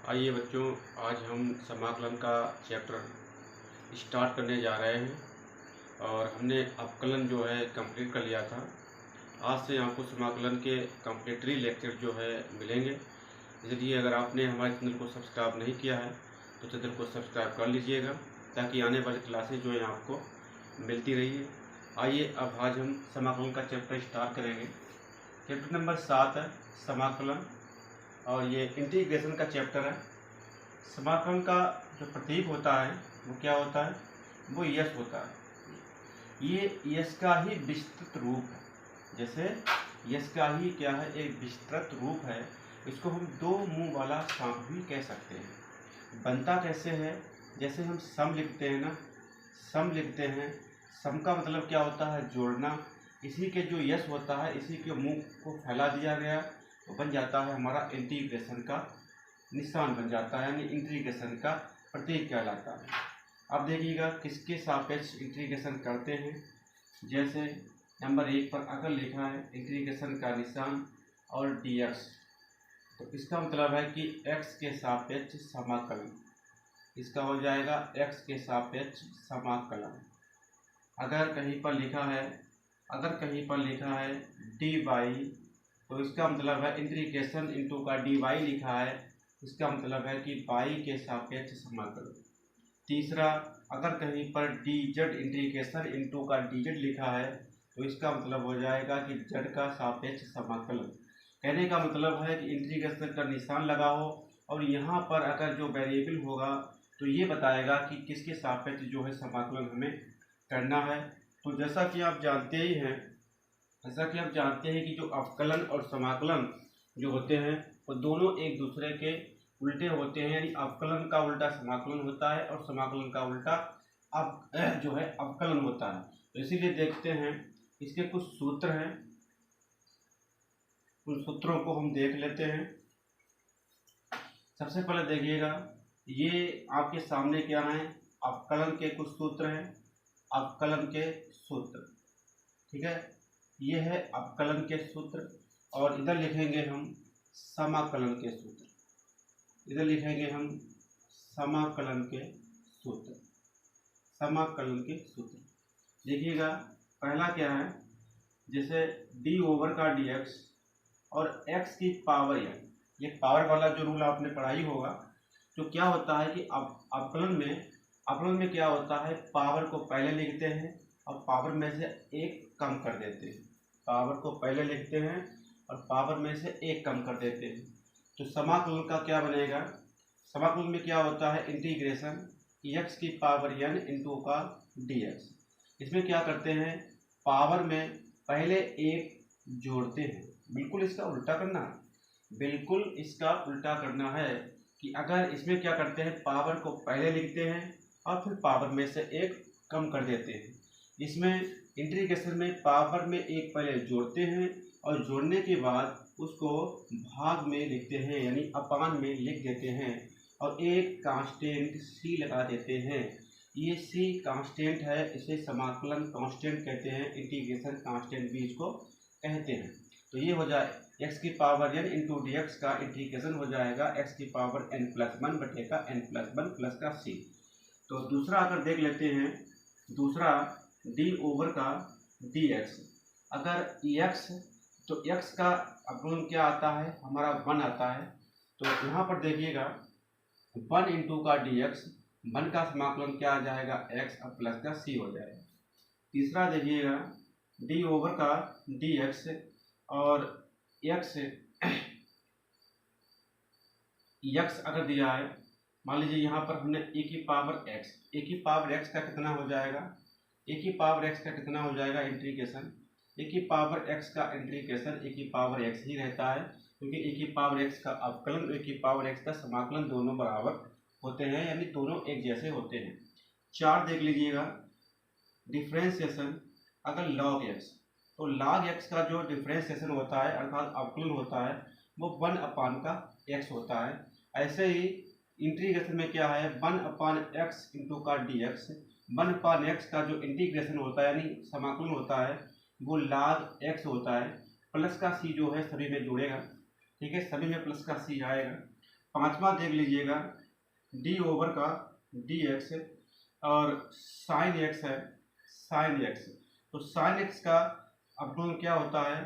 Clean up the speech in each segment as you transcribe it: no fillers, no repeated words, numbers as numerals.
आइए बच्चों, आज हम समाकलन का चैप्टर स्टार्ट करने जा रहे हैं और हमने अपकलन जो है कंप्लीट कर लिया था। आज से आपको समाकलन के कंप्लीटरी लेक्चर जो है मिलेंगे। इसलिए अगर आपने हमारे चैनल को सब्सक्राइब नहीं किया है तो चैनल को सब्सक्राइब कर लीजिएगा ताकि आने वाली क्लासेज जो है आपको मिलती रही। आइए अब आज हम समाकलन का चैप्टर स्टार्ट करेंगे। चैप्टर नंबर 7 है समाकलन और ये इंटीग्रेशन का चैप्टर है। समाकलन का जो प्रतीक होता है वो क्या होता है? वो यश होता है। ये यश का ही विस्तृत रूप है। जैसे यश का ही क्या है, एक विस्तृत रूप है। इसको हम दो मुंह वाला सांप भी कह सकते हैं। बनता कैसे है? जैसे हम सम लिखते हैं ना, सम लिखते हैं। सम का मतलब क्या होता है? जोड़ना। इसी के जो यश होता है, इसी के मुंह को फैला दिया गया तो बन जाता है हमारा इंटीग्रेशन का निशान बन जाता है, यानी इंटीग्रेशन का प्रतीक कहलाता है। अब देखिएगा किसके सापेक्ष इंटीग्रेशन करते हैं। जैसे नंबर 1 पर अगर लिखा है इंटीग्रेशन का निशान और dx, तो इसका मतलब है कि x के सापेक्ष समाकलन। इसका हो जाएगा x के सापेक्ष समाकलन। अगर कहीं पर लिखा है dy, तो इसका मतलब है इंटीग्रेशन इनटू का dy लिखा है, इसका मतलब है कि y के सापेक्ष समाकलन। तीसरा, अगर कहीं पर dz इंटीग्रेशन इनटू का dz लिखा है तो इसका मतलब हो जाएगा कि z का सापेक्ष समाकलन। कहने का मतलब है कि इंटीग्रेशन का निशान लगा हो और यहाँ पर अगर जो वेरिएबल होगा तो ये बताएगा कि किसके सापेक्ष जो है समाकलन हमें करना है। तो जैसा कि आप जानते हैं कि जो अवकलन और समाकलन जो होते हैं वो दोनों एक दूसरे के उल्टे होते हैं, यानी अवकलन का उल्टा समाकलन होता है और समाकलन का उल्टा जो है अवकलन होता है। तो इसीलिए देखते हैं इसके कुछ सूत्र हैं, उन सूत्रों को हम देख लेते हैं। सबसे पहले देखिएगा, ये आपके सामने क्या है, अवकलन के कुछ सूत्र हैं। अवकलन के सूत्र, ठीक है, ये है अवकलन के सूत्र। और इधर लिखेंगे हम समाकलन के सूत्र। इधर लिखेंगे हम समाकलन के सूत्र। समाकलन के सूत्र देखिएगा, पहला क्या है, जैसे d ओवर का dx और x की पावर n, ये पावर वाला जो रूल आपने पढ़ाई होगा। तो क्या होता है कि अवकलन में क्या होता है, पावर को पहले लिखते हैं और पावर में से एक कम कर देते हैं। पावर को पहले लिखते हैं और पावर में से एक कम कर देते हैं। तो समाकलन का क्या बनेगा? समाकलन में क्या होता है, इंटीग्रेशन x की पावर n इंटू का dx। इसमें क्या करते हैं, पावर में पहले एक जोड़ते हैं। बिल्कुल इसका उल्टा करना है, बिल्कुल इसका उल्टा करना है कि अगर इसमें क्या करते हैं, पावर को पहले लिखते हैं और फिर पावर में से एक कम कर देते हैं। इसमें इंटीग्रेशन में पावर में एक पहले जोड़ते हैं और जोड़ने के बाद उसको भाग में लिखते हैं, यानी अपान में लिख देते हैं और एक कांस्टेंट c लगा देते हैं। ये c कांस्टेंट है, इसे समाकलन कांस्टेंट कहते हैं, इंटीग्रेशन कांस्टेंट भी इसको कहते हैं। तो ये हो जाए x की पावर n इंटू dx का इंटीग्रेशन हो जाएगा x की पावर n+1 बटेगा n+1 प्लस का c। तो दूसरा अगर देख लेते हैं, दूसरा d ओवर का dx। अगर x, तो x का अवकलन क्या आता है, हमारा 1 आता है। तो यहाँ पर देखिएगा 1 इंटू का dx, 1 का समाकलन क्या आ जाएगा, x और प्लस का c हो जाएगा। तीसरा देखिएगा d ओवर का dx और x अगर दिया है, मान लीजिए यहाँ पर हमने a की पावर x का कितना हो जाएगा, a की पावर x का कितना हो जाएगा इंटीग्रेशन, a की पावर x का इंटीग्रेशन a की पावर x ही रहता है, क्योंकि a की पावर x का अवकलन a की पावर x का समाकलन दोनों बराबर होते हैं, यानी दोनों एक जैसे होते हैं। 4 देख लीजिएगा, डिफ्रेंशिएशन अगर log x, तो log x का जो डिफ्रेंशिएशन होता है अर्थात अवकलन होता है वो 1 अपान का x होता है। ऐसे ही इंटीग्रेशन में क्या है, 1 अपान x इंटू का dx, 1 अपान x का जो इंटीग्रेशन होता है यानी समाकलन होता है वो log x होता है। प्लस का c जो है सभी में जुड़ेगा, ठीक है, सभी में प्लस का c आएगा। पांचवा देख लीजिएगा डी ओवर का डी एक्स और साइन एक्स है साइन एक्स। तो साइन एक्स का अपवर्ग क्या होता है,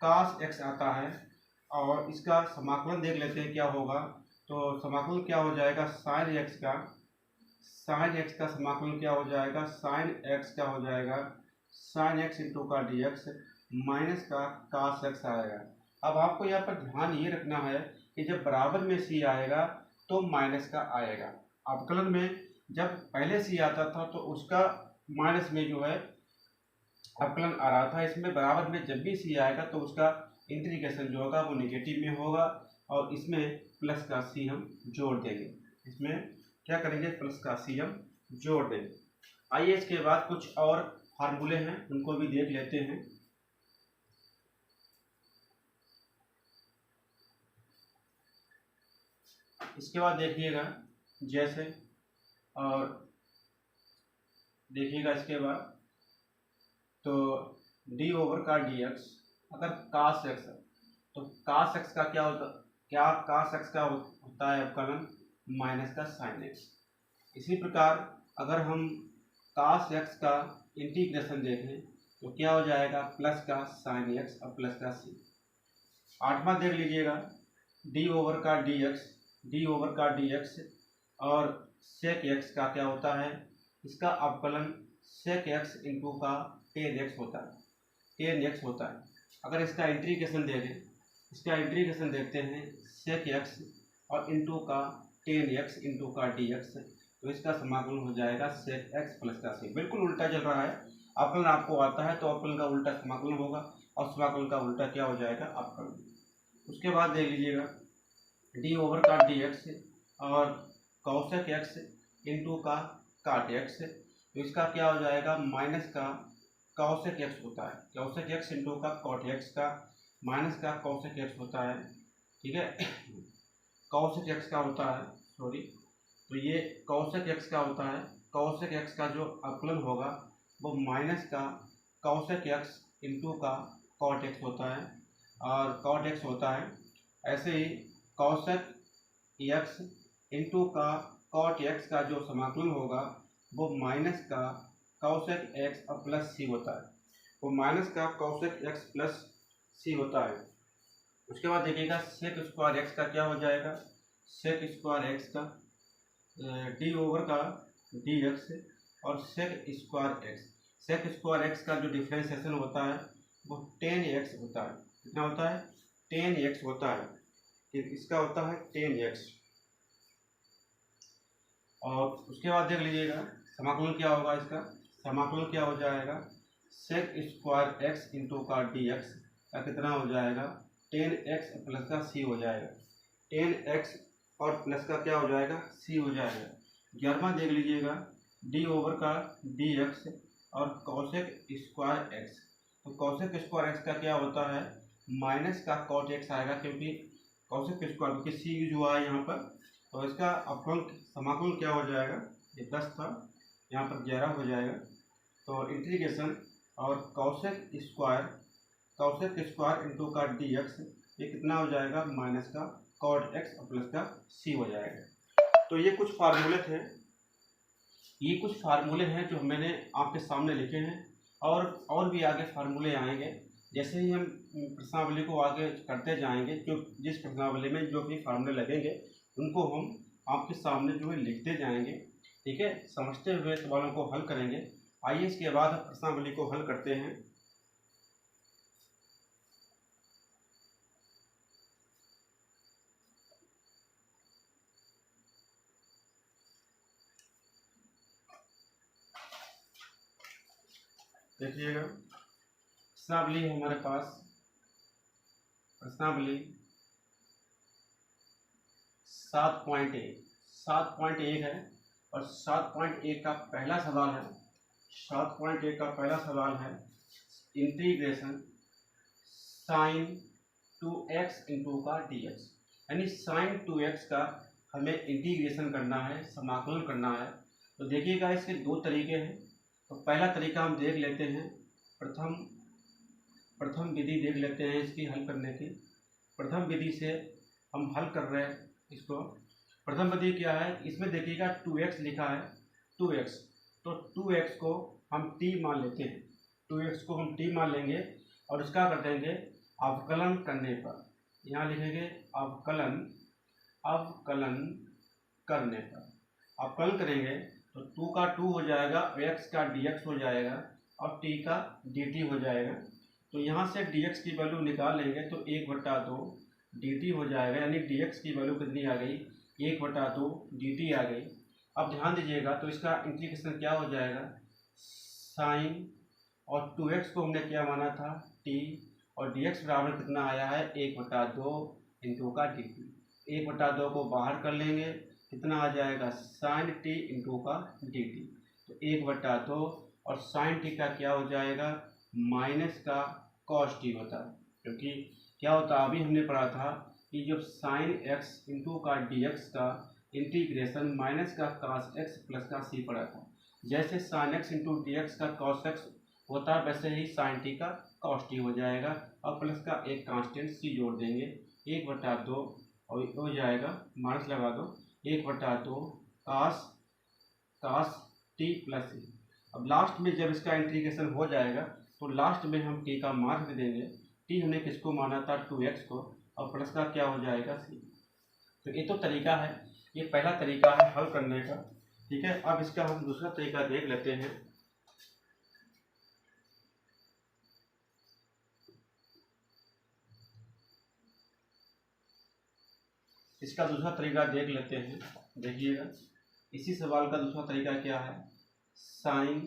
कास एक्स आता है। और इसका समाकलन देख लेते हैं क्या होगा। तो समाकलन क्या हो जाएगा, साइन एक्स का समाकलन क्या हो जाएगा, साइन एक्स क्या हो जाएगा, साइन एक्स इंटू का डी एक्स माइनस का कास एक्स आएगा। अब आपको यहाँ पर ध्यान ये रखना है कि जब बराबर में सी आएगा तो माइनस का आएगा। अवकलन में जब पहले सी आता था तो उसका माइनस में जो है अवकलन आ रहा था। इसमें बराबर में जब भी सी आएगा तो उसका इंटीग्रेशन जो होगा वो नेगेटिव में होगा और इसमें प्लस का सी हम जोड़ देंगे। इसमें क्या करेंगे, प्लस का सी हम जोड़ देंगे। आइए इसके बाद कुछ और फार्मूले हैं उनको भी देख लेते हैं। इसके बाद देखिएगा जैसे, और देखिएगा इसके बाद तो डी ओवर का डी एक्स अगर कास एक्स है तो कास एक्स का क्या होता, क्या कास एक्स का होता है अवकलन माइनस का साइन एक्स। इसी प्रकार अगर हम कास एक्स का इंटीग्रेशन देखें तो क्या हो जाएगा, प्लस का साइन एक्स और प्लस का सी। आठवां देख लीजिएगा डी ओवर का डी एक्स और सेक एक्स का क्या होता है, इसका अवकलन सेक एक्स इंटू का टेन एक्स होता है। अगर इसका इंटीग्रेशन देखते हैं सेक एक्स और इंटू का टेन एक्स इंटू का डी एक्स, तो इसका समाकलन हो जाएगा सेक एक्स प्लस का सी। बिल्कुल उल्टा चल रहा है, अवकलन आपको आता है तो अवकलन का उल्टा समाकलन होगा और समाकलन का उल्टा क्या हो जाएगा, अवकलन। उसके बाद देख लीजिएगा डी ओवर का डी एक्स और कौशक एक्स इंटू का काट एक्स, तो इसका क्या हो जाएगा, माइनस का कौशक एक्स होता है, कौशक एक्स इंटू का कॉट एक्स का माइनस का कौशक एक्स होता है। ठीक है, कौशक एक्स का होता है, सॉरी, तो ये कौशक एक्स का होता है। कौशक एक्स का जो अवकलन होगा वो माइनस का कौशक एक्स इंटू का कॉट एक्स होता है और कॉट एक्स होता है। ऐसे ही कौशक एक्स इंटू का कॉट एक्स का जो समाकलन होगा वो माइनस का कौशक एक्स और प्लस सी होता है, वो माइनस का कौशक एक्स प्लस सी होता है। उसके बाद देखिएगा सेक स्क्वायर एक्स का क्या हो जाएगा, सेक स्क्वायर एक्स का डी ओवर का डी एक्स और सेक स्क्वायर एक्स का जो डिफ्रेंसिएशन होता है वो 10x होता है। कितना होता है, 10x होता है। इसका होता है 10x। और उसके बाद देख लीजिएगा समाकलन क्या होगा, इसका समाकलन क्या हो जाएगा, सेक स्क्वायर एक्स इंटू का डी एक्स का कितना हो जाएगा, 10x प्लस का सी हो जाएगा। 10x और प्लस का क्या हो जाएगा, सी हो जाएगा। 11वां देख लीजिएगा डी ओवर का डी एक्स और कौशक स्क्वायर एक्स, तो कौशक स्क्वायर एक्स का क्या होता है, माइनस का कॉट एक्स आएगा, क्योंकि कौशक स्क्वायर क्योंकि सी यूज हुआ है यहाँ पर, तो इसका अवकलन समाकलन क्या हो जाएगा, ये 10 था यहाँ पर 11 हो जाएगा। तो इंटीग्रेशन और कौशक स्क्वायर इंटू का डी एक्स, ये कितना हो जाएगा, माइनस का कॉट एक्स और प्लस का सी हो जाएगा। तो ये कुछ फार्मूले हैं जो मैंने आपके सामने लिखे हैं और भी आगे फार्मूले आएंगे। जैसे ही हम प्रश्नावली को आगे करते जाएंगे, जो जिस प्रश्नावली में जो भी फार्मूले लगेंगे उनको हम आपके सामने जो है लिखते जाएंगे। ठीक है, समझते हुए सवालों को हल करेंगे। आइए इसके बाद प्रश्नावली को हल करते हैं। देखिएगा प्रश्नावली है हमारे पास, प्रश्नावली 7.1 है और 7.1 का पहला सवाल है इंटीग्रेशन साइन 2x इंटू का dx, यानी साइन 2x का हमें इंटीग्रेशन करना है, समाकलन करना है। तो देखिएगा इसके दो तरीके हैं। तो पहला तरीका हम देख लेते हैं, प्रथम विधि देख लेते हैं इसकी हल करने की। प्रथम विधि से हम हल कर रहे हैं इसको प्रथम पद क्या है, इसमें देखिएगा 2x लिखा है 2x, तो 2x को हम t मान लेते हैं, 2x को हम t मान लेंगे और इसका कर देंगे अवकलन करने पर, यहाँ लिखेंगे अवकलन करने पर, अवकलन करेंगे तो 2 का 2 हो जाएगा, x का dx हो जाएगा और t का dt हो जाएगा। तो यहाँ से dx की वैल्यू निकाल लेंगे तो 1/2 dt हो जाएगा, यानी dx की वैल्यू कितनी आ गई, 1/2 dt आ गई। अब ध्यान दीजिएगा तो इसका इंटीग्रेशन क्या हो जाएगा, साइन, और 2x को हमने क्या माना था t, और dx बराबर कितना आया है 1/2 इंटू का dt, 1/2 को बाहर कर लेंगे कितना आ जाएगा साइन t इंटू का dt, तो 1/2 और साइन t का क्या हो जाएगा माइनस का कॉस t होता है, क्योंकि क्या होता है अभी हमने पढ़ा था कि जब साइन x इंटू का dx का इंटीग्रेशन माइनस का cos x प्लस का c पड़ा था, जैसे साइन x इंटू dx का cos x होता है वैसे ही साइन t का cos t हो जाएगा, और प्लस का एक कांस्टेंट c जोड़ देंगे 1/2 और हो जाएगा माइनस लगा दो 1/2 cos t प्लस c। अब लास्ट में जब इसका इंटीग्रेशन हो जाएगा तो लास्ट में हम t का मान भी देंगे, t हमने किसको माना था 2x को, और प्लस का क्या हो जाएगा c। तो ये तो तरीका है, ये पहला तरीका है हल करने का, ठीक है। अब इसका हम दूसरा तरीका देख लेते हैं। इसका दूसरा तरीका देख लेते हैं, देखिएगा इसी सवाल का दूसरा तरीका क्या है, साइन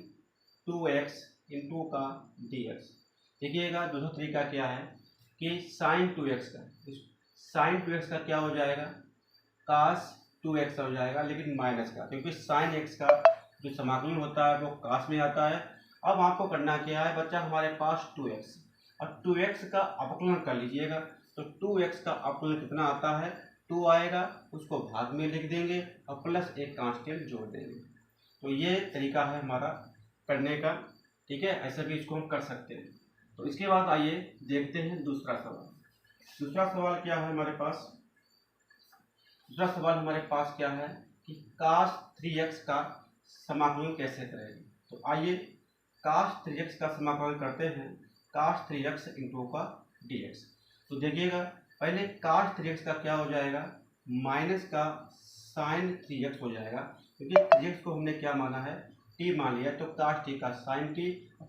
2x इंटू का dx। देखिएगा दूसरा तरीका क्या है कि साइन 2x का क्या हो जाएगा cos 2x हो जाएगा, लेकिन माइनस का, क्योंकि साइन x का जो समाकलन होता है वो cos में आता है। अब आपको करना क्या है बच्चा, हमारे पास 2x और 2x का अवकलन कर लीजिएगा, तो 2x का अवकलन कितना आता है 2 आएगा, उसको भाग में लिख देंगे और प्लस एक कांस्टेंट जोड़ देंगे। तो ये तरीका है हमारा करने का, ठीक है, ऐसे भी इसको हम कर सकते हैं। तो इसके बाद आइए देखते हैं दूसरा सवाल। दूसरा सवाल क्या है हमारे पास, दूसरा सवाल हमारे पास क्या है कि cos 3x का समाकलन कैसे करेंगे। तो आइए cos 3x का समाकलन करते हैं, cos 3x इंटू का dx। तो देखिएगा पहले cos 3x का क्या हो जाएगा माइनस का sin 3x हो जाएगा, क्योंकि 3x को हमने क्या माना है t मान लिया, तो cos t का sin t,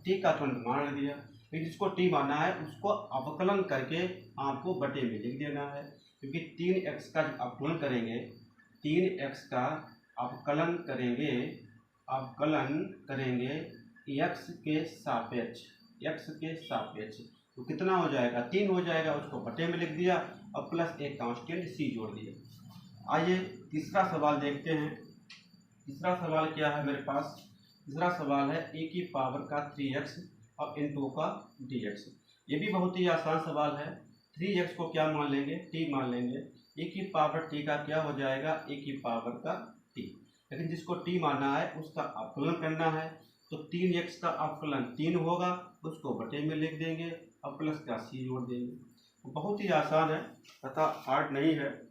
t का तुरंत मान दिया, फिर जिसको t माना है उसको अवकलन करके आपको बटे में लिख देना है, क्योंकि 3x का जब अवकलन करेंगे 3x का अवकलन करेंगे x के सापेक्ष, तो कितना हो जाएगा 3 हो जाएगा, उसको बटे में लिख दिया और प्लस एक कांस्टेंट c जोड़ दिया। आइए तीसरा सवाल देखते हैं। तीसरा सवाल क्या है मेरे पास, तीसरा सवाल है e की पावर का 3x और इंटू का dx। ये भी बहुत ही आसान सवाल है, 3x को क्या मान लेंगे t मान लेंगे, e की पावर t का क्या हो जाएगा e की पावर का t, लेकिन जिसको t माना है उसका अवकलन करना है, तो 3x का अवकलन 3 होगा, उसको बटे में लिख देंगे और प्लस का c जोड़ देंगे। तो बहुत ही आसान है, तथा हार्ड नहीं है।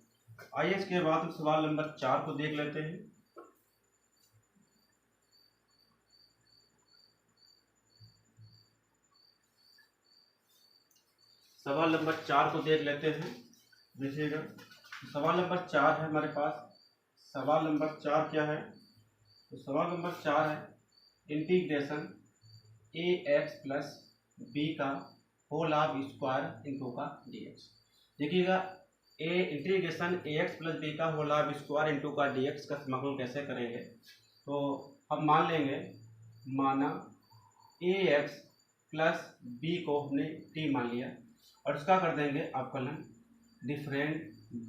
आइए इसके बाद हम सवाल नंबर 4 को देख लेते हैं। सवाल नंबर 4 को देख लेते हैं, देखिएगा सवाल नंबर 4 है हमारे पास। सवाल नंबर 4 क्या है, तो सवाल नंबर 4 है इंटीग्रेशन ax प्लस b का होल ऑफ स्क्वायर इंटू का dx। देखिएगा इंटीग्रेशन ax प्लस b का होल ऑफ स्क्वायर इंटू का dx का समाकलन कैसे करेंगे। तो हम मान लेंगे, माना ax प्लस b को हमने t मान लिया और इसका कर देंगे अवकलन different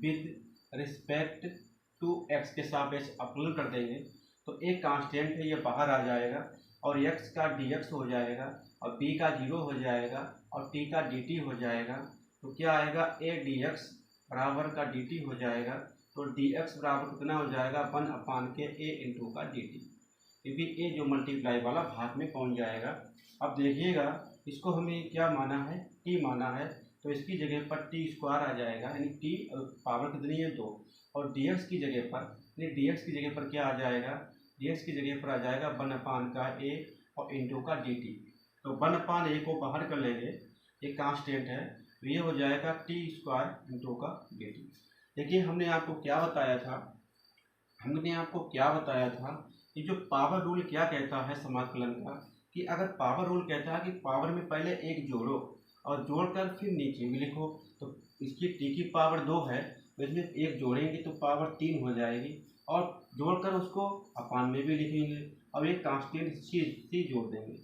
with respect to x के सापेक्ष अवकलन कर देंगे, तो एक कांस्टेंट है ये बाहर आ जाएगा और x का dx हो जाएगा और b का 0 हो जाएगा और t का dt हो जाएगा। तो क्या आएगा a dx बराबर का dt हो जाएगा, तो dx बराबर कितना हो जाएगा 1/a इंटू का dt, क्योंकि a जो मल्टीप्लाई वाला भाग में पहुंच जाएगा। अब देखिएगा इसको हमें क्या माना है t माना है, तो इसकी जगह पर टी स्क्वायर आ जाएगा, यानी टी पावर कितनी है 2, और डी एक्स की जगह पर, यानी डी एक्स की जगह पर क्या आ जाएगा, डी एक्स की जगह पर आ जाएगा 1 का ए और इंटू का डी टी। तो 1 ए को बाहर कर लेंगे, ये कांस्टेंट है, तो ये हो जाएगा टी स्क्वायर इंटू का डी टी। देखिए हमने आपको क्या बताया था, कि जो पावर रूल क्या कहता है समाकलन का, कि अगर पावर रूल कहता है कि पावर में पहले एक जोड़ो और जोड़कर फिर नीचे भी लिखो, तो इसकी टी की पावर 2 है, तो इसमें एक जोड़ेंगे तो पावर 3 हो जाएगी, और जोड़कर उसको अपान में भी लिखेंगे, अब एक कांस्टेंट सी जोड़ देंगे।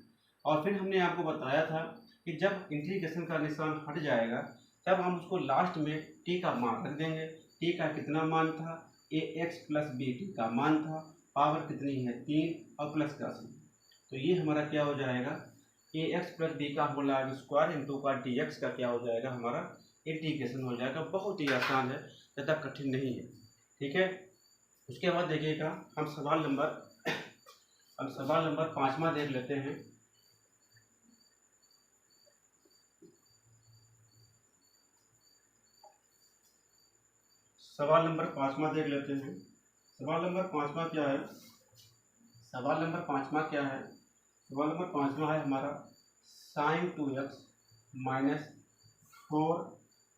और फिर हमने आपको बताया था कि जब इंटीग्रेशन का निशान हट जाएगा तब हम उसको लास्ट में टी का मान रख देंगे। टी का कितना मान था, ए एक्स प्लस बी टी का मान था, पावर कितनी है 3 और प्लस का सी, तो ये हमारा क्या हो जाएगा, ए एक्स प्लस बी का होल स्क्वायर इंटू का डी एक्स का क्या हो जाएगा, हमारा इंटीग्रेशन हो जाएगा। बहुत ही आसान है, ज़्यादा कठिन नहीं है, ठीक है। उसके बाद देखिएगा हम सवाल नंबर 5वां देख लेते हैं। सवाल नंबर 5वां देख लेते हैं। सवाल नंबर 5वां क्या है, सवाल नंबर 5वां है हमारा साइन 2x माइनस 4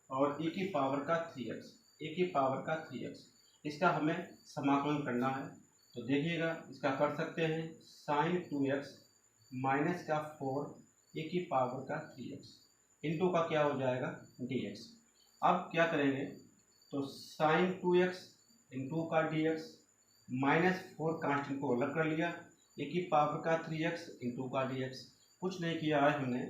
और e की पावर का 3x, इसका हमें समाकलन करना है। तो देखिएगा इसका कर सकते हैं, साइन 2x माइनस का 4 e की पावर का 3x इंटू का क्या हो जाएगा dx। अब क्या करेंगे, तो साइन 2x इंटू का dx माइनस 4 कांस्टेंट को अलग कर लिया, ए की पावर का 3x इंटू का dx, कुछ नहीं किया है हमने,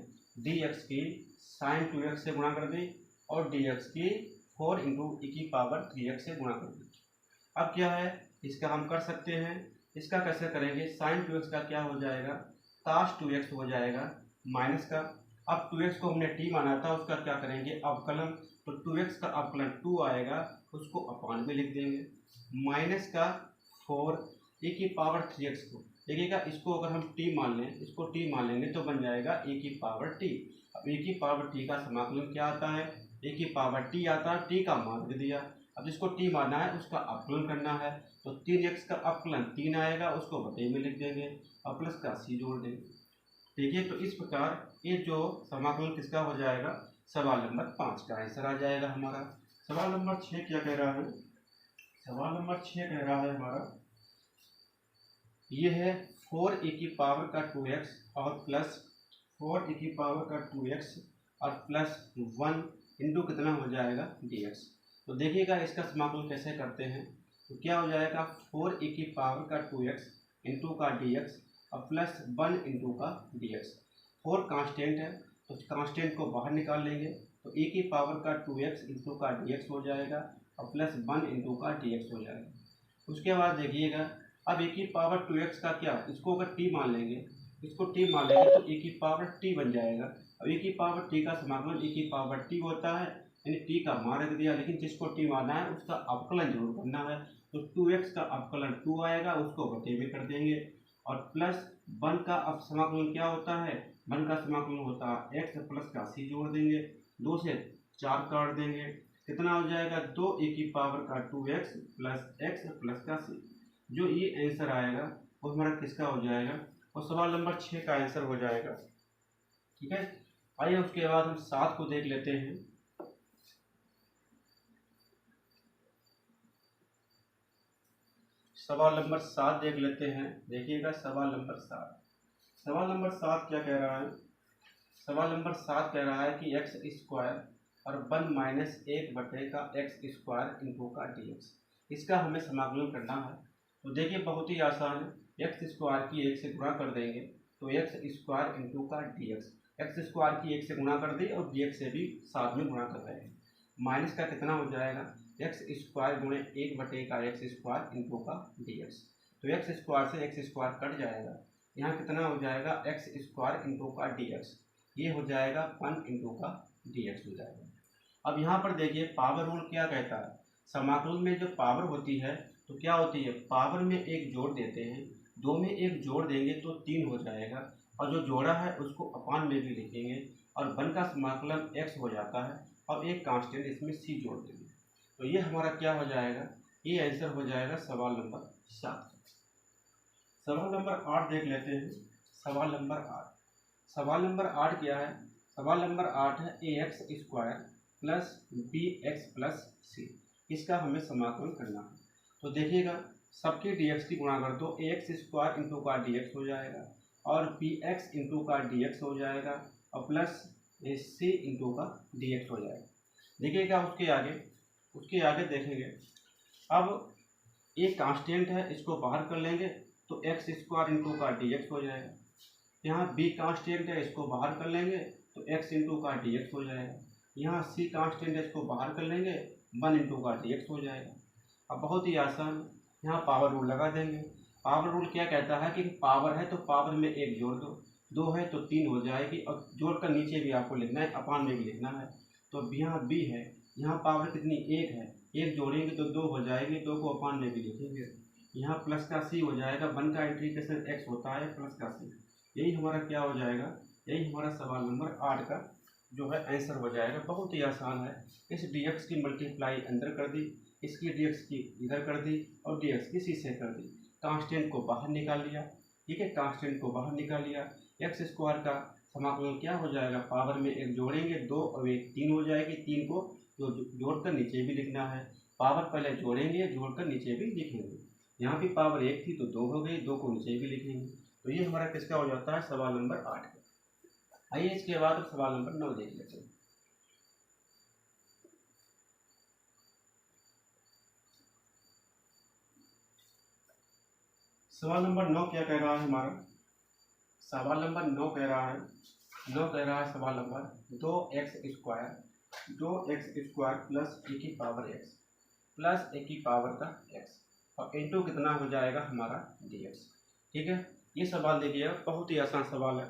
dx की साइन 2x से गुणा कर दी और dx की 4 इंटू ई की पावर 3x से गुणा कर दी। अब क्या है, इसका हम कर सकते हैं, इसका कैसे करेंगे, साइन 2x का क्या हो जाएगा, कास 2x हो जाएगा माइनस का, अब 2x को हमने t माना था, उसका क्या करेंगे अवकलन, तो 2x का अवकलन 2 आएगा, उसको अपान में लिख देंगे, माइनस का 4 e की पावर 3x को देखिएगा, इसको अगर हम t मान लें, इसको t मान लेंगे तो बन जाएगा e की पावर t। अब e की पावर t का समाकलन क्या आता है, e की पावर t आता है, t का मान दे दिया, अब जिसको t माना है उसका अवकलन करना है, तो 3x का अवकलन 3 आएगा, उसको बटे में लिख देंगे और प्लस का c जोड़ देंगे। देखिए तो इस प्रकार ये जो समाकलन किसका हो जाएगा, सवाल नंबर 5 का आंसर आ जाएगा हमारा। सवाल नंबर 6 क्या कह रहा है, सवाल नंबर 6 कह रहा है हमारा, ये है 4e की पावर का 2x और प्लस 4e की पावर का 2x और प्लस 1 इंटू कितना हो जाएगा dx। तो देखिएगा इसका समाकलन कैसे करते हैं, तो क्या हो जाएगा 4e की पावर का 2x इंटू का dx और प्लस 1 इंटू का dx। 4 कांस्टेंट है तो कांस्टेंट को बाहर निकाल लेंगे, तो e की पावर का 2x इंटू का dx हो जाएगा और प्लस 1 इंटू का dx हो जाएगा। उसके बाद देखिएगा अब e की पावर 2x का क्या, इसको अगर t मान लेंगे, इसको t मान लेंगे तो e की पावर t बन जाएगा। अब e की पावर t का समाकलन e की पावर t होता है, यानी t का मान रख दिया, लेकिन जिसको t माना है उसका अवकलन जरूर करना है, तो 2x का अवकलन 2 आएगा, उसको बटे में कर देंगे, और प्लस 1 का अब समाकलन क्या होता है, 1 का समाकलन होता है x प्लस का c जोड़ देंगे, 2 से 4 काट देंगे, कितना हो जाएगा 2e की पावर का 2x प्लस x प्लस का c। जो ये आंसर आएगा वो हमारा किसका हो जाएगा, और सवाल नंबर 6 का आंसर हो जाएगा, ठीक है। आइए उसके बाद हम 7 को देख लेते हैं। सवाल नंबर 7 देख लेते हैं। देखिएगा सवाल नंबर 7 क्या कह रहा है, सवाल नंबर 7 कह रहा है कि एक्स स्क्वायर और 1 माइनस 1 बटे का एक्स स्क्वायर इंटू का dx, इसका हमें समाकलन करना है। तो देखिए बहुत ही आसान है, एक्स स्क्वायर की 1 से गुणा कर देंगे तो एक्स स्क्वायर इंटू का dx, एक्स स्क्वायर की 1 से गुणा कर दी और dx से भी साथ में गुणा कर रहे हैं, माइनस का कितना हो जाएगा एक्स स्क्वायर गुणे 1 बटे का एक्स स्क्वायर इंटू का dx। तो एक्स स्क्वायर से एक्स स्क्वायर कट जाएगा, यहाँ कितना हो जाएगा एक्स स्क्वायर इंटू का dx, ये हो जाएगा 1 इंटू का dx हो जाएगा। अब यहाँ पर देखिए पावर रूल क्या कहता है, समाकलन में जो पावर होती है तो क्या होती है, पावर में एक जोड़ देते हैं, 2 में एक जोड़ देंगे तो 3 हो जाएगा, और जो जोड़ा है उसको अपान में भी लिखेंगे, और 1 का समाकलन x हो जाता है और एक कांस्टेंट इसमें c जोड़ देंगे। तो ये हमारा क्या हो जाएगा, ये आंसर हो जाएगा सवाल नंबर 7। सवाल नंबर 8 देख लेते हैं। सवाल नंबर 8, सवाल नंबर 8 क्या है, सवाल नंबर 8 है ax square plus bx plus c, इसका हमें समाकलन करना है। तो देखिएगा सबके dx की गुणा कर दो, ax स्क्वायर इंटू का dx हो जाएगा और bx इंटू का dx हो जाएगा और प्लस c इंटू का dx हो जाएगा। देखिएगा उसके आगे देखेंगे, अब एक कांस्टेंट है, इसको बाहर कर लेंगे तो एक्स स्क्वायर इंटू का dx हो जाएगा। यहाँ b कांस्टेंट है, इसको बाहर कर लेंगे तो x इंटू का dx हो जाएगा। यहाँ c कांस्टेंट है, इसको बाहर कर लेंगे 1 इंटू का dx हो जाएगा। अब बहुत ही आसान, यहाँ पावर रूल लगा देंगे। पावर रूल क्या कहता है कि पावर है तो पावर में 1 जोड़ दो, 2 है तो 3 हो जाएगी और जोड़कर नीचे भी आपको लिखना है, अपान में भी लिखना है। तो यहाँ b है, यहाँ पावर कितनी 1 है, 1 जोड़ेंगे तो 2 हो जाएगी, 2 को अपान में भी लिखेंगे। यहाँ प्लस का c हो जाएगा, 1 का इंटीग्रेशन x होता है प्लस का c। यही हमारा क्या हो जाएगा, यही हमारा सवाल नंबर 8 का जो है आंसर हो जाएगा। बहुत ही आसान है। इस dx की मल्टीप्लाई अंदर कर दी, इसकी dx की इधर कर दी और dx की c से कर दी। कांस्टेंट को बाहर निकाल लिया, ठीक है, कांस्टेंट को बाहर निकाल लिया। एक्स स्क्वायर का समाकलन क्या हो जाएगा, पावर में 1 जोड़ेंगे 2 और 1 3 हो जाएगी, 3 को जोड़कर नीचे भी लिखना है। पावर पहले जोड़ेंगे, जोड़कर नीचे भी लिखेंगे। यहाँ भी पावर 1 थी तो 2 हो गई, 2 को नीचे भी लिखेंगे। तो ये हमारा किसका हो जाता है, सवाल नंबर 8 का। आइए इसके बाद सवाल नंबर 9 देख लेते हैं। सवाल नंबर 9 क्या कह रहा है हमारा, सवाल नंबर 9 कह रहा है सवाल number 2x square plus e की पावर x प्लस ए की पावर का x और इंटू कितना हो जाएगा हमारा dx। ठीक है, ये सवाल देखिएगा, बहुत ही आसान सवाल है।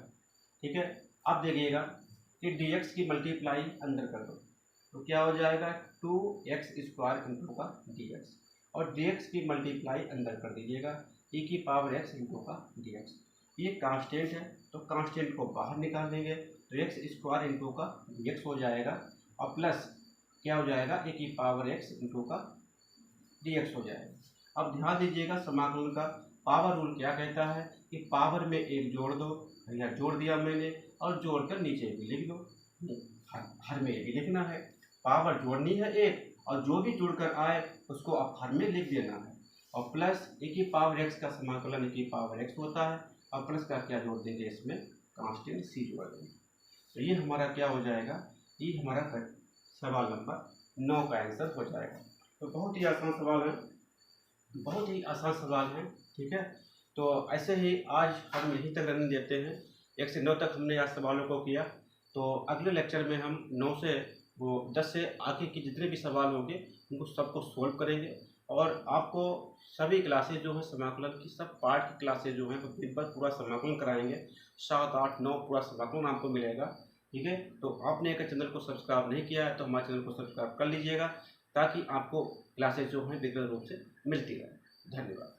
ठीक है, अब देखिएगा कि dx की मल्टीप्लाई अंदर कर दो तो क्या हो जाएगा 2x स्क्वायर इंटू का dx और dx की मल्टीप्लाई अंदर कर दीजिएगा e की पावर x इंटू का dx। ये कांस्टेंट है तो कांस्टेंट को बाहर निकाल देंगे तो x स्क्वायर इंटू का dx हो जाएगा और प्लस क्या हो जाएगा e की पावर x इंटू का dx हो जाएगा। अब ध्यान दीजिएगा समाकलन का पावर रूल क्या कहता है कि पावर में 1 जोड़ दो, या जोड़ दिया मैंने और जोड़कर नीचे भी लिख दो। हर में भी लिखना है, पावर जोड़नी है 1 और जो भी जुड़कर आए उसको अब हर में लिख देना है और प्लस e की पावर x का समाकलन e की पावर x होता है और प्लस का क्या जोड़ देंगे, इसमें कांस्टेंट c जोड़ देंगे। तो ये हमारा क्या हो जाएगा, ये हमारा सवाल नंबर 9 का आंसर हो जाएगा। तो बहुत ही आसान सवाल है, बहुत ही आसान सवाल है। ठीक है, तो ऐसे ही आज हम यहीं तक रनिंग देते हैं। 1 से 9 तक हमने आज सवालों को किया। तो अगले लेक्चर में हम 9 से 10 से आगे के जितने भी सवाल होंगे उनको सबको सोल्व करेंगे और आपको सभी क्लासेज जो है समाकलन की, सब पार्ट की क्लासेज जो हैं तो एक बार पूरा समाकलन कराएंगे। 7, 8, 9 पूरा समाकलन आपको मिलेगा। ठीक है, तो आपने अगर चैनल को सब्सक्राइब नहीं किया है तो हमारे चैनल को सब्सक्राइब कर लीजिएगा ताकि आपको क्लासेज जो हैं रेगुलर रूप से मिलती रहे। धन्यवाद।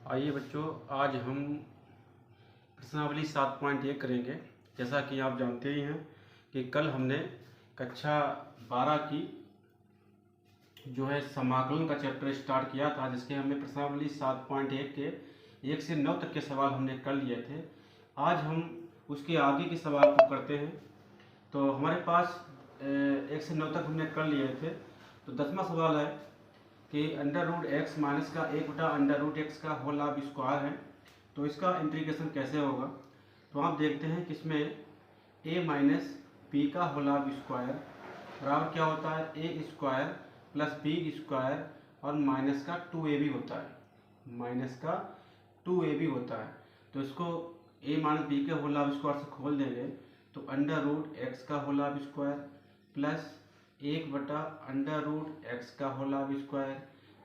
आइए बच्चों, आज हम प्रश्नावली 7.1 करेंगे। जैसा कि आप जानते ही हैं कि कल हमने कक्षा 12 की जो है समाकलन का चैप्टर स्टार्ट किया था, जिसके हमने प्रश्नावली 7.1 के 1 से 9 तक के सवाल हमने कर लिए थे। आज हम उसके आगे के सवाल को करते हैं। तो हमारे पास 1 से 9 तक हमने कर लिए थे। तो 10वां सवाल है कि अंडर रूट एक्स माइनस का 1/√x का होल ऑफ स्क्वायर है, तो इसका इंटीग्रेशन कैसे होगा। तो आप देखते हैं कि इसमें a माइनस बी का होल ऑफ स्क्वायर बराबर क्या होता है, a square plus B square और माइनस का 2ab होता है, माइनस का 2ab होता है। तो इसको a माइनस बी के होल ऑफ स्क्वायर से खोल देंगे तो अंडर रूट x का whole of square plus 1/√x का होल ऑफ स्क्वायर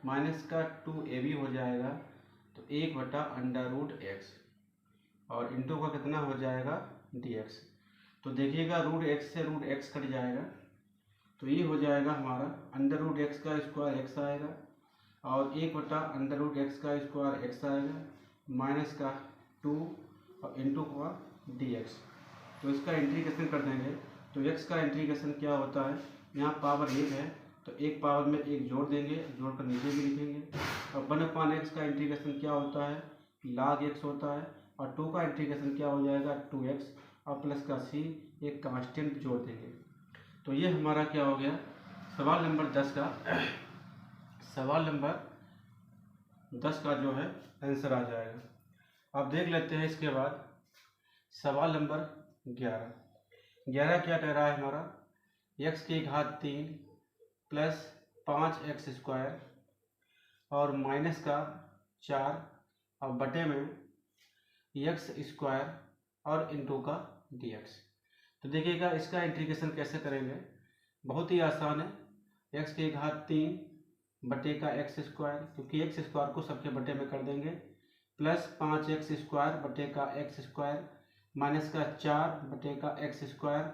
माइनस का 2ab हो जाएगा तो 1/√x और इंटू का कितना हो जाएगा dx। तो देखिएगा रूट एक्स से रूट एक्स कट जाएगा, तो ये हो जाएगा हमारा अंडर रूट एक्स का स्क्वायर एक्स आएगा और 1/√x का स्क्वायर एक्स आएगा माइनस का 2 और इंटू का dx। तो इसका इंटीग्रेशन कर देंगे तो x का इंटीग्रेशन क्या होता है, यहाँ पावर 1 है तो एक पावर में 1 जोड़ देंगे, जोड़ कर नीचे भी लिखेंगे। और 1/x का इंटीग्रेशन क्या होता है, log x होता है। और 2 का इंटीग्रेशन क्या हो जाएगा 2x और प्लस का c एक कांस्टेंट जोड़ देंगे। तो ये हमारा क्या हो गया सवाल नंबर 10 का जो है आंसर आ जाएगा। अब देख लेते हैं इसके बाद सवाल नंबर 11 क्या कह रहा है हमारा, x की घात 3 प्लस 5x² और माइनस का 4 और बटे में x² और इंटू का dx। तो देखिएगा इसका इंटीग्रेशन कैसे करेंगे, बहुत ही आसान है। x की घात 3 बटे का x², क्योंकि x² को सबके बटे में कर देंगे, प्लस 5x² बटे का x² माइनस का 4 बटे का x²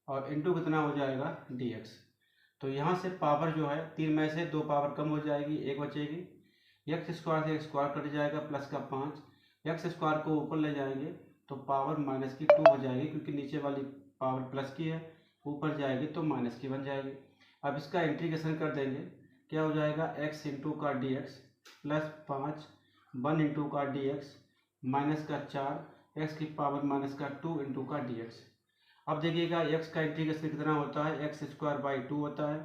और इंटू कितना हो जाएगा dx। तो यहाँ से पावर जो है 3 में से 2 पावर कम हो जाएगी, 1 बचेगी। x² से x² कट जाएगा प्लस का 5, x² को ऊपर ले जाएंगे तो पावर माइनस की 2 हो जाएगी, क्योंकि नीचे वाली पावर प्लस की है, ऊपर जाएगी तो माइनस की बन जाएगी। अब इसका इंटीग्रेशन कर देंगे, क्या हो जाएगा x इंटू का dx प्लस 5 1 इंटू का dx माइनस का 4 x की पावर माइनस का 2 इंटू का dx। अब देखिएगा x का इंटीग्रेशन कितना होता है, x²/2 होता है,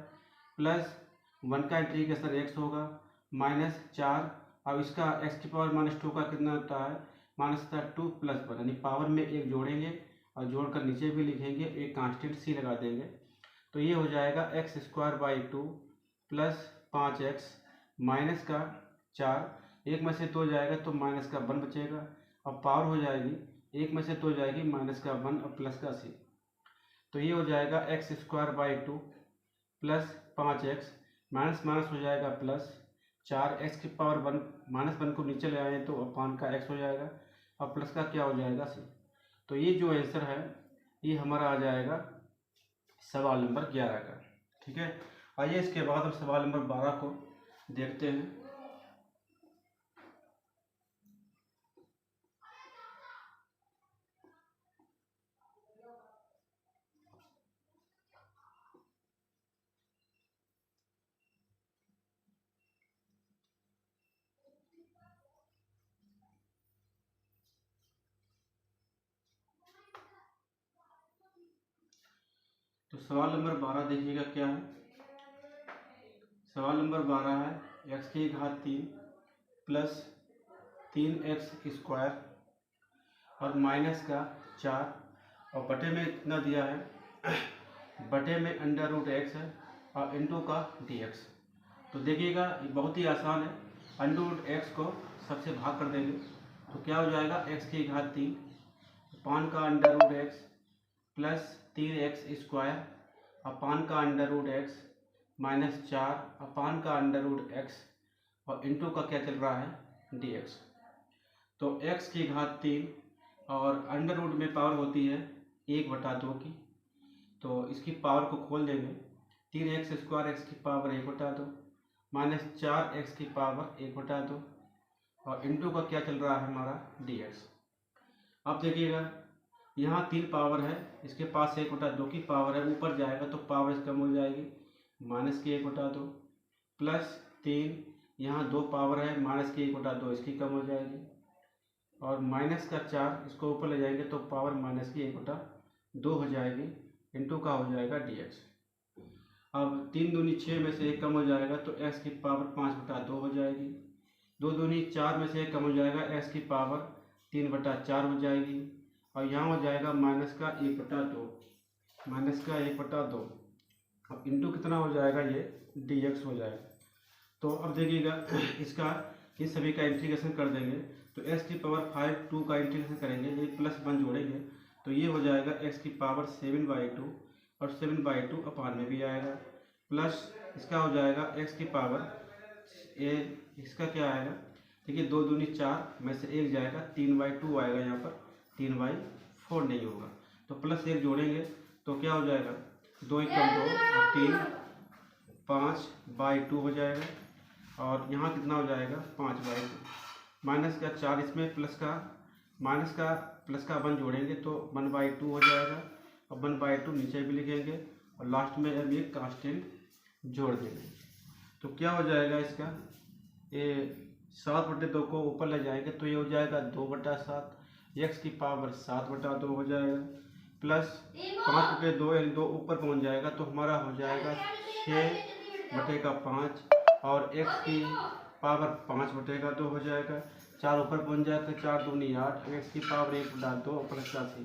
प्लस 1 का इंटीग्रेशन x होगा माइनस 4, अब इसका x की पावर माइनस 2 का कितना होता है माइनस का 2 प्लस 1, यानी पावर में 1 जोड़ेंगे और जोड़कर नीचे भी लिखेंगे, एक कांस्टेंट c लगा देंगे। तो ये हो जाएगा x²/2 प्लस 5x माइनस का 4, 1 में से 2 जाएगा तो माइनस का 1 बचेगा और पावर हो जाएगी 1 में से 2 जाएगी माइनस का 1 और प्लस का c। तो ये हो जाएगा x²/2 plus 5x minus minus हो जाएगा प्लस 4, x की पावर 1 माइनस 1 को नीचे ले आए तो अपान का x हो जाएगा और प्लस का क्या हो जाएगा c। तो ये जो आंसर है ये हमारा आ जाएगा सवाल नंबर 11 का। ठीक है, आइए इसके बाद हम सवाल नंबर 12 को देखते हैं। तो सवाल नंबर 12 देखिएगा क्या है। सवाल नंबर 12 है x की घात 3 प्लस 3x² और माइनस का 4 और बटे में कितना दिया है बटे में √x है और इंटू का dx। तो देखिएगा ये बहुत ही आसान है, √x को सबसे भाग कर देंगे तो क्या हो जाएगा x की घात 3 अपान का √x प्लस 3x² अपान का √x माइनस 4 अपान का √x और इंटू का क्या चल रहा है dx। तो x की घात 3 और अंडर रूट में पावर होती है 1/2 की, तो इसकी पावर को खोल देंगे, 3x² x की पावर 1/2 माइनस 4x की पावर 1/2 और इंटू का क्या चल रहा है हमारा dx। अब देखिएगा यहाँ 3 पावर है, इसके पास 1/2 की पावर है, ऊपर जाएगा तो पावर कम हो जाएगी माइनस की 1/2 प्लस 3, यहाँ 2 पावर है माइनस की 1/2 इसकी कम हो जाएगी और माइनस का 4 इसको ऊपर ले जाएंगे तो पावर माइनस की 1/2 हो जाएगी, इंटू का हो जाएगा dx। अब 3 दूनी 6 में से 1 कम हो जाएगा तो x की पावर 5/2 हो जाएगी, 2 दूनी 4 में से 1 कम हो जाएगा x की पावर 3/4 हो जाएगी और यहाँ हो जाएगा माइनस का 1/2 अब इंटू कितना हो जाएगा ये dx हो जाएगा। तो अब देखिएगा इसका इस सभी का इंटीग्रेशन कर देंगे तो x की पावर 5 का इंटीग्रेशन करेंगे, ये प्लस 1 जोड़ेंगे तो ये हो जाएगा x की पावर 7/2 और 7/2 अपान में भी आएगा प्लस इसका हो जाएगा x की पावर इसका क्या आएगा, देखिए 2 दूनी 4 में से 1 जाएगा 3/2 आएगा यहाँ पर 3/4 नहीं होगा। तो प्लस 1 जोड़ेंगे तो क्या हो जाएगा, 2 × 2 और 3 5/2 हो जाएगा। और यहाँ कितना हो जाएगा, 5/2 माइनस का 4, इसमें प्लस का माइनस का प्लस का 1 जोड़ेंगे तो 1/2 हो जाएगा। और 1/2 नीचे भी लिखेंगे और लास्ट में अब एक कांस्टेंट जोड़ देंगे। तो क्या हो जाएगा इसका, ये 7/2 को ऊपर ले जाएंगे तो ये हो जाएगा 2/7, x की पावर 7/2 हो जाएगा, प्लस 5/2 यानी 2 ऊपर पहुंच जाएगा तो हमारा हो जाएगा 6/5 और x की पावर 5/2 हो जाएगा। 4 ऊपर पहुंच जाएगा, 4 दूनी 8, x की पावर 1/2 प्लस 80।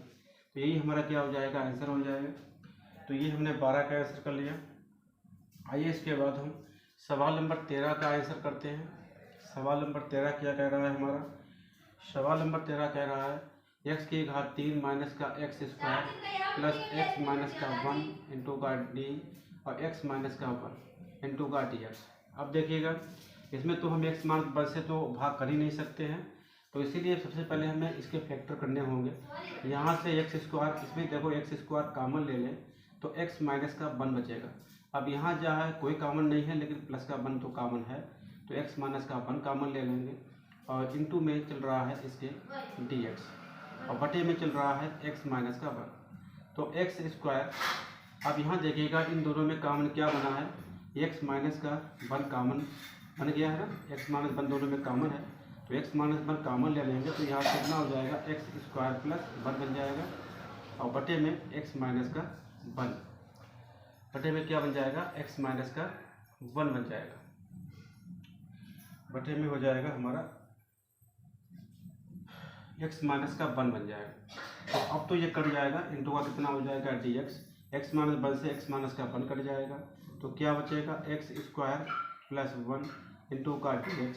तो यही हमारा क्या हो जाएगा, आंसर हो जाएगा। तो ये हमने 12 का आंसर कर लिया। आइए इसके बाद हम सवाल नंबर 13 का आंसर करते हैं। सवाल नंबर 13 क्या कह रहा है हमारा, सवाल नंबर 13 कह रहा है x की घात 3 माइनस का x square plus x minus का 1 इंटू का d और x माइनस का 1 इंटू का dx। अब देखिएगा इसमें तो हम x माइनस 1 से तो भाग कर ही नहीं सकते हैं, तो इसीलिए सबसे पहले हमें इसके फैक्टर करने होंगे। यहाँ से x स्क्वायर, इसमें देखो x स्क्वायर कॉमन ले लें तो x माइनस का 1 बचेगा। अब यहाँ जो है कोई कॉमन नहीं है लेकिन प्लस का 1 तो कॉमन है, तो x माइनस का 1 कॉमन ले लेंगे और इंटू में चल रहा है इसके dx और बटे में चल रहा है x माइनस का 1 तो x स्क्वायर। अब यहाँ देखिएगा इन दोनों में कॉमन क्या बना है, x माइनस का 1 कॉमन बन गया है ना, x माइनस 1 दोनों में कॉमन है तो x माइनस 1 कॉमन ले लेंगे तो यहाँ कितना हो जाएगा, x स्क्वायर प्लस 1 बन जाएगा और बटे में x माइनस का 1, बटे में क्या बन जाएगा, x माइनस का 1 बन जाएगा, बटे में हो जाएगा हमारा x माइनस का 1 बन जाएगा। तो अब तो ये कट जाएगा, इंटू का कितना हो जाएगा dx, x माइनस 1 से x माइनस का 1 कट जाएगा तो क्या बचेगा, x स्क्वायर प्लस 1 इंटू का dx।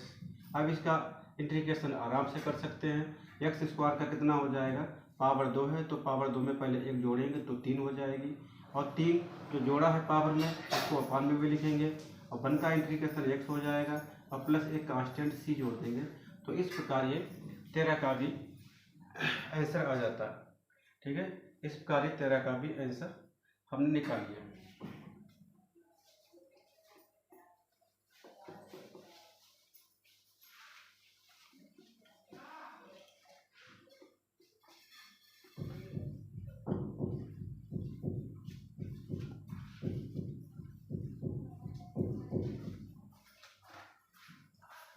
अब इसका इंटीग्रेशन आराम से कर सकते हैं, x स्क्वायर का कितना हो जाएगा, पावर 2 है तो पावर 2 में पहले 1 जोड़ेंगे तो 3 हो जाएगी और 3 जो जोड़ा है पावर में उसको अपान में भी लिखेंगे और 1 का इंटीग्रेशन x हो जाएगा और प्लस एक कांस्टेंट c जोड़ देंगे। तो इस प्रकार ये 13 का भी आंसर आ जाता है। ठीक है, इस प्रकार ये 13 का भी आंसर हमने निकाल लिया।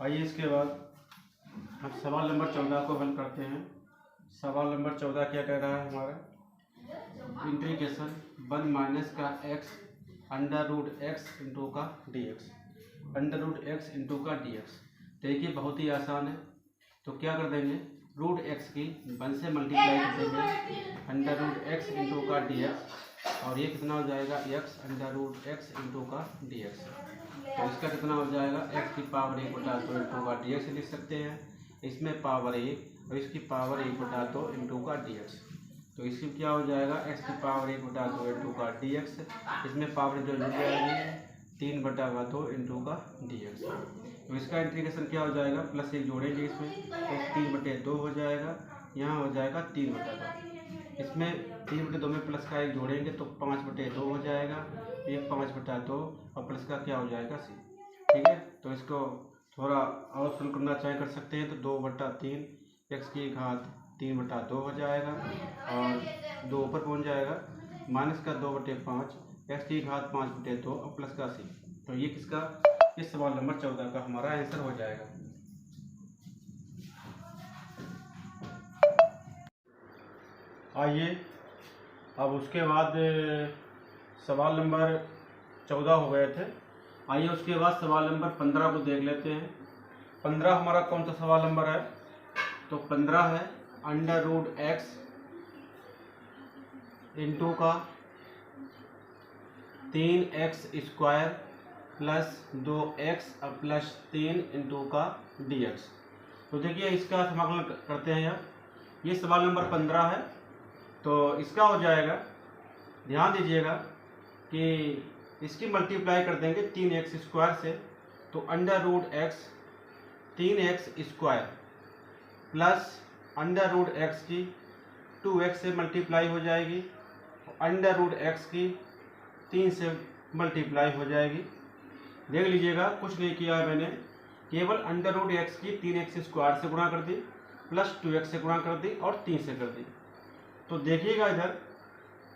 आइए इसके बाद हम सवाल नंबर 14 को हल करते हैं। सवाल नंबर 14 क्या कह रहा है हमारा, इंटीग्रेशन 1 माइनस का x under root x into का dx, under root x into का dx। देखिए बहुत ही आसान है, तो क्या कर देंगे, रूट x की 1 से मल्टीप्लाई कर देंगे अंडर रूट x इंटू का dx और ये कितना हो जाएगा, x under root x into का dx। तो इसका कितना हो जाएगा, x की पावर 1/2 इंटू का dx लिख सकते हैं, इसमें पावर 1 और इसकी पावर 1/2 इंटू का dx। तो इसकी क्या हो जाएगा, x की पावर 1/2 इंटू का dx, इसमें पावर जो जुड़ जाएगी 3/2 इंटू का dx। तो इसका इंटीग्रेशन क्या हो जाएगा, प्लस 1 जोड़ेंगे इसमें तो 3/2 हो जाएगा, यहाँ हो जाएगा 3/2, इसमें 3/2 में प्लस का 1 जोड़ेंगे तो 5/2 हो जाएगा, ये 5/2 और प्लस का क्या हो जाएगा c। ठीक है, तो इसको थोड़ा और सुन करना चाहे कर सकते हैं तो 2/3 x की घात 3/2 हो जाएगा और 2 ऊपर पहुंच जाएगा, माइनस का 2/5 x की घात 5/2 और प्लस का c। तो ये किसका, इस सवाल नंबर 14 का हमारा आंसर हो जाएगा। आइए अब उसके बाद सवाल नंबर 14 हो गए थे, आइए उसके बाद सवाल नंबर 15 को देख लेते हैं। 15 हमारा कौन सा सवाल नंबर है, तो 15 है अंडर रूट x इंटू का 3x square plus 2x plus 3 into का dx। तो देखिए इसका समाकलन करते हैं यार, ये सवाल नंबर 15 है तो इसका हो जाएगा, ध्यान दीजिएगा कि इसकी मल्टीप्लाई कर देंगे 3x स्क्वायर से तो under root x 3x square plus under root x की 2x से मल्टीप्लाई हो जाएगी, अंडर रूट x की 3 से मल्टीप्लाई हो जाएगी। देख लीजिएगा, कुछ नहीं किया है मैंने, केवल अंडर रूट x की 3x स्क्वायर से गुणा कर दी, प्लस 2x से गुणा कर दी और 3 से कर दी। तो देखिएगा इधर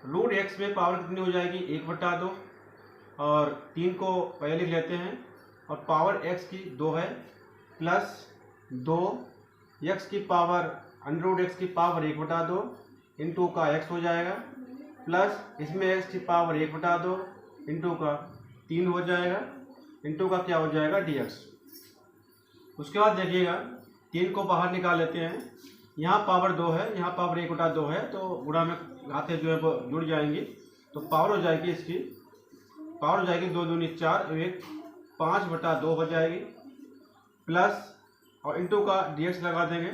रूट x में पावर कितनी हो जाएगी, 1/2, और 3 को पहले लिख लेते हैं, और पावर x की 2 है, प्लस 2 x की पावर अंडर रूट x की पावर 1/2 इंटू का x हो जाएगा, प्लस इसमें x की पावर 1/2 इंटू का 3 हो जाएगा, इंटू का क्या हो जाएगा dx। उसके बाद देखिएगा 3 को बाहर निकाल लेते हैं, यहाँ पावर 2 है, यहाँ पावर 1/2 है, तो गुणा में घाते जो है वो जुड़ जाएंगी, तो पावर हो जाएगी इसकी, पावर हो जाएगी 2 दूनी 4, 1 5/2 हो जाएगी, प्लस और इंटू का dx लगा देंगे।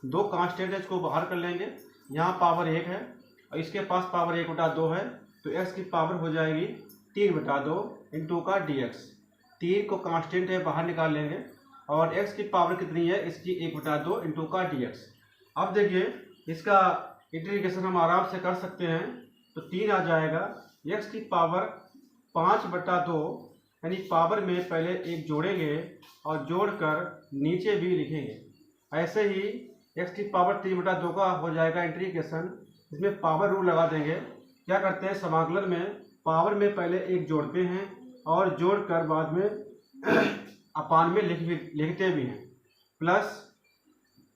2 कांस्टेंट है, इसको बाहर कर लेंगे, यहाँ पावर 1 है और इसके पास पावर 1/2 है, तो x की पावर हो जाएगी 3/2 इंटू का dx। 3 को कांस्टेंट है, बाहर निकाल लेंगे, और x की पावर कितनी है, इसकी 1/2 इंटू का dx। अब देखिए इसका इंटीग्रेशन हम आराम से कर सकते हैं, तो 3 आ जाएगा, x की पावर 5/2, यानी पावर में पहले एक जोड़ेंगे और जोड़कर नीचे भी लिखेंगे। ऐसे ही x की पावर 3/2 का हो जाएगा इंटीग्रेशन, इसमें पावर रूल लगा देंगे। क्या करते हैं, समाकलन में पावर में पहले एक जोड़ते हैं और जोड़कर बाद में अपान में लिखते भी हैं, प्लस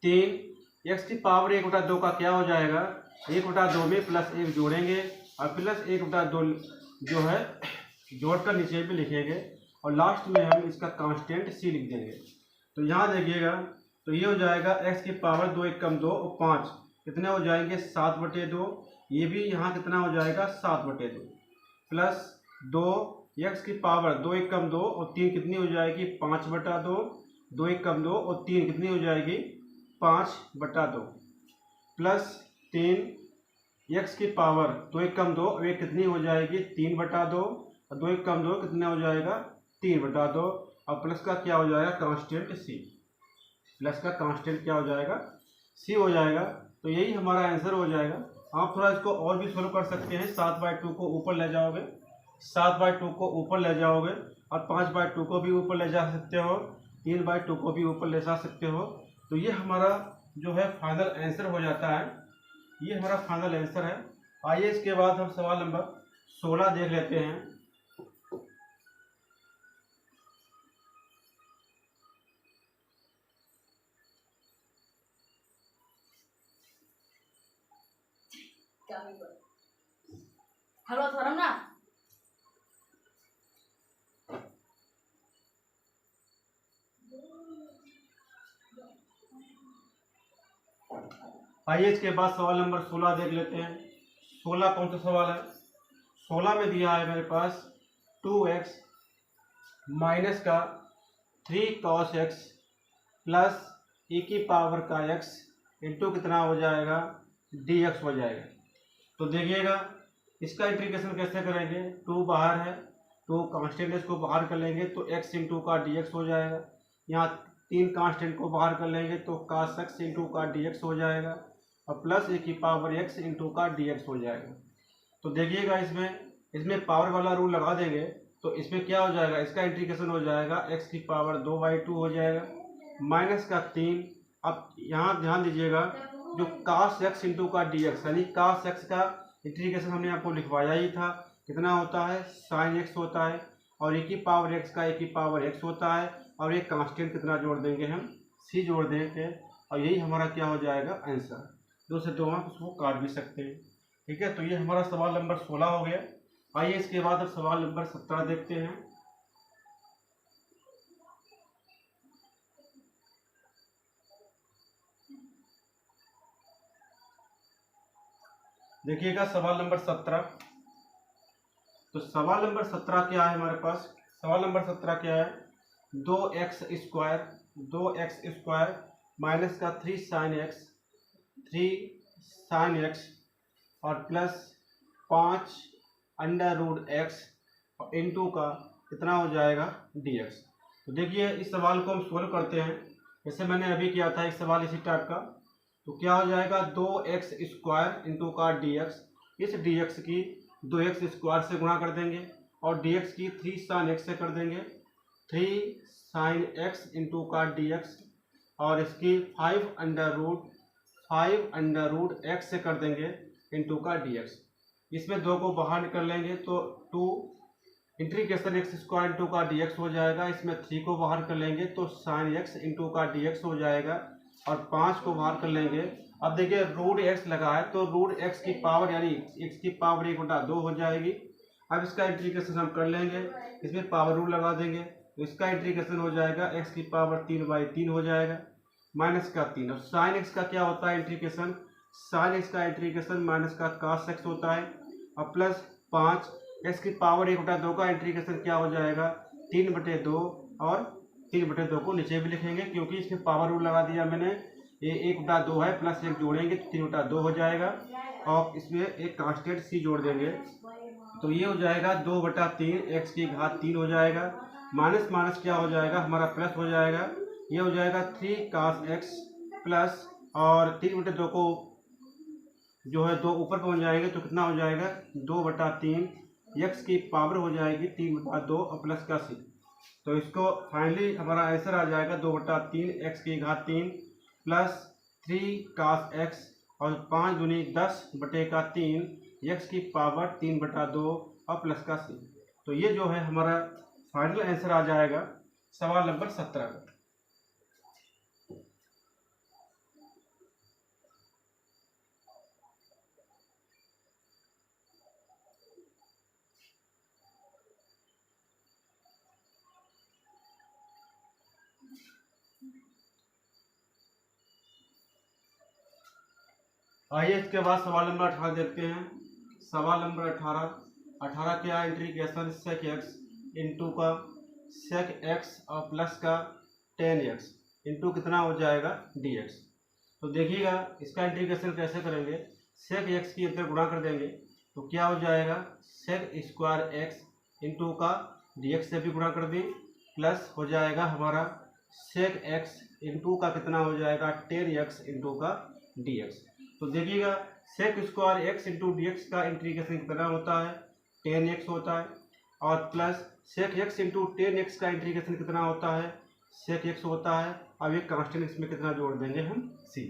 3 x की पावर 1/2 का क्या हो जाएगा, 1/2 में प्लस 1 जोड़ेंगे और प्लस 1/2 जो है जोड़कर नीचे भी लिखेंगे, और लास्ट में हम इसका कांस्टेंट c लिख देंगे। तो यहाँ देखिएगा, तो ये हो जाएगा x की पावर 2 1 कम 2 और 5 कितने हो जाएंगे, 7/2। ये भी यहाँ कितना हो जाएगा, 7/2, प्लस 2 x की पावर 2 1 कम 2 और 3 कितनी हो जाएगी, 5/2, 2 1 कम 2 और 3 कितनी हो जाएगी, 5/2, प्लस 3 x की पावर 2 1 कम 2 और ये कितनी हो जाएगी, 3/2, और 2 1 कम 2 कितने हो जाएगा, 3/2, और प्लस का क्या हो जाएगा, कांस्टेंट c। प्लस का कांस्टेंट क्या हो जाएगा, c हो जाएगा। तो यही हमारा आंसर हो जाएगा। आप थोड़ा इसको और भी सोल्व कर सकते हैं, 7/2 को ऊपर ले जाओगे, 7/2 को ऊपर ले जाओगे, और 5/2 को भी ऊपर ले जा सकते हो, 3/2 को भी ऊपर ले जा सकते हो। तो ये हमारा जो है फाइनल आंसर हो जाता है, ये हमारा फाइनल आंसर है। आइए इसके बाद हम सवाल नंबर 16 देख लेते हैं। हेलो थोड़ा ना, आइए इसके बाद सवाल नंबर 16 देख लेते हैं। 16 कौन सा सवाल है, 16 में दिया है मेरे पास 2x माइनस का 3 cos x प्लस e की पावर का x इंटू कितना हो जाएगा, dx हो जाएगा। तो देखिएगा इसका इंटीग्रेशन कैसे करेंगे, 2 बाहर है, 2 कांस्टेंट इसको बाहर कर लेंगे तो x इंटू का dx हो जाएगा। यहाँ 3 कांस्टेंट को बाहर कर लेंगे तो cos x इंटू का dx हो जाएगा, और प्लस e की पावर x इंटू का dx हो जाएगा। तो देखिएगा इसमें पावर वाला रूल लगा देंगे, तो इसमें क्या हो जाएगा, इसका इंटीग्रेशन हो जाएगा x की पावर 2/2 हो जाएगा, माइनस का 3। अब यहाँ ध्यान दीजिएगा, जो cos x इंटू का dx, यानी cos x का इंटीग्रेशन हमने आपको लिखवाया ही था, कितना होता है, sin x होता है, और e की पावर x का e की पावर x होता है, और एक कांस्टेंट कितना जोड़ देंगे, हम c जोड़ देंगे, और यही हमारा क्या हो जाएगा आंसर। 2 से 2 आप उसको काट भी सकते हैं, ठीक है। तो ये हमारा सवाल नंबर 16 हो गया। आइए इसके बाद अब सवाल नंबर 17 देखते हैं। देखिएगा सवाल नंबर 17। तो सवाल नंबर 17 क्या है हमारे पास, सवाल नंबर 17 क्या है, 2x स्क्वायर माइनस का 3 sin x और प्लस 5 अंडर रूट x और इंटू का कितना हो जाएगा, dx। तो देखिए इस सवाल को हम सोल्व करते हैं, जैसे मैंने अभी किया था एक सवाल इसी टाइप का। तो क्या हो जाएगा 2x स्क्वायर इंटू का dx, इस dx की 2x स्क्वायर से गुणा कर देंगे और dx की 3 sin x से कर देंगे, 3 sin x इंटू का dx और इसकी 5 x से कर देंगे इंटू का dx। इसमें 2 को बाहर निकल लेंगे तो 2 इंटीग्रेशन एक्स स्क्वायर इंटू का dx हो जाएगा। इसमें 3 को बाहर कर लेंगे तो sin x इंटू का dx हो जाएगा और 5 को बाहर कर लेंगे। अब देखिए रूट x लगा है तो रूट x की पावर यानी x की पावर 1/2 हो जाएगी। अब इसका इंटीग्रेशन हम कर लेंगे, इसमें पावर रूल लगा देंगे तो इसका इंटीग्रेशन हो जाएगा x की पावर 3/3 हो जाएगा माइनस का 3। और साइन x का क्या होता है इंटीग्रेशन, साइन x का इंटीग्रेशन माइनस का cos x होता है और प्लस 5 x की पावर 1/2 का इंटीग्रेशन क्या हो जाएगा 3/2 और 3/2 को नीचे भी लिखेंगे क्योंकि इसमें पावर रूल लगा दिया मैंने। ये 1/2 है प्लस 1 जोड़ेंगे तो 3/2 हो जाएगा और इसमें एक कांस्टेंट c जोड़ देंगे तो ये हो जाएगा 2/3 x की घात 3 हो जाएगा। माइनस माइनस क्या हो जाएगा हमारा प्लस हो जाएगा, ये हो जाएगा 3 cos x प्लस और 3/2 को जो है 2 ऊपर पहुंच जाएंगे तो कितना हो जाएगा 2/3 x की पावर हो जाएगी 3/2 और प्लस का c। तो इसको फाइनली हमारा आंसर आ जाएगा 2/3 x की घात 3 प्लस 3 cos x और 5 दूनी 10/3 x की पावर 3/2 और प्लस का c। तो ये जो है हमारा फाइनल आंसर आ जाएगा सवाल नंबर 17 का। आइए इसके बाद सवाल नंबर 18 देखते हैं। सवाल नंबर 18 क्या इंटीग्रेशन सेक एक्स इंटू का सेक एक्स और प्लस का टेन एक्स इंटू कितना हो जाएगा dx। तो देखिएगा इसका इंटीग्रेशन कैसे करेंगे, सेक एक्स की अंदर गुणा कर देंगे तो क्या हो जाएगा सेक स्क्वायर एक्स इंटू का dx से भी गुणा कर दी प्लस हो जाएगा हमारा सेक एक्स इंटू का कितना हो जाएगा टेन एक्स इंटू का dx। तो देखिएगा sec square x into d x का इंटीग्रेशन कितना होता है 10x होता है और plus sec x into 10x का इंटीग्रेशन कितना होता है सेक एक्स होता है। अब ये कांस्टेंट इसमें कितना जोड़ देंगे हम c।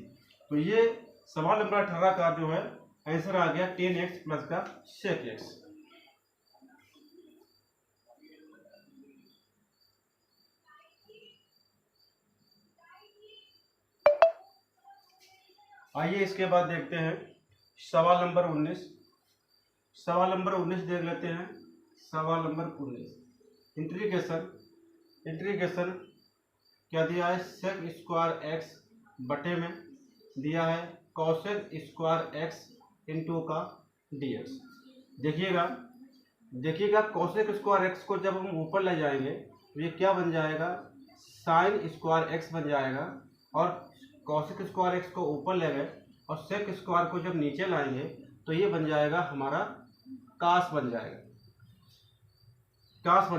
तो ये सवाल नंबर 18 का जो है आंसर आ गया 10x प्लस का सेक एक्स। आइए इसके बाद देखते हैं सवाल नंबर 19। सवाल नंबर 19 देख लेते हैं। सवाल नंबर 19 इंटीग्रेशन क्या दिया है सेक स्क्वायर एक्स बटे में दिया है कॉसेक स्क्वायर एक्स इंटू का dx। देखिएगा कॉसेक स्क्वायर एक्स को जब हम ऊपर ले जाएंगे तो ये क्या बन जाएगा साइन स्क्वायर एक्स बन जाएगा और कॉसेक स्क्वायर एक्स को ऊपर ले गए और सेक स्क्वायर को जब नीचे लाएंगे तो ये बन जाएगा हमारा कास बन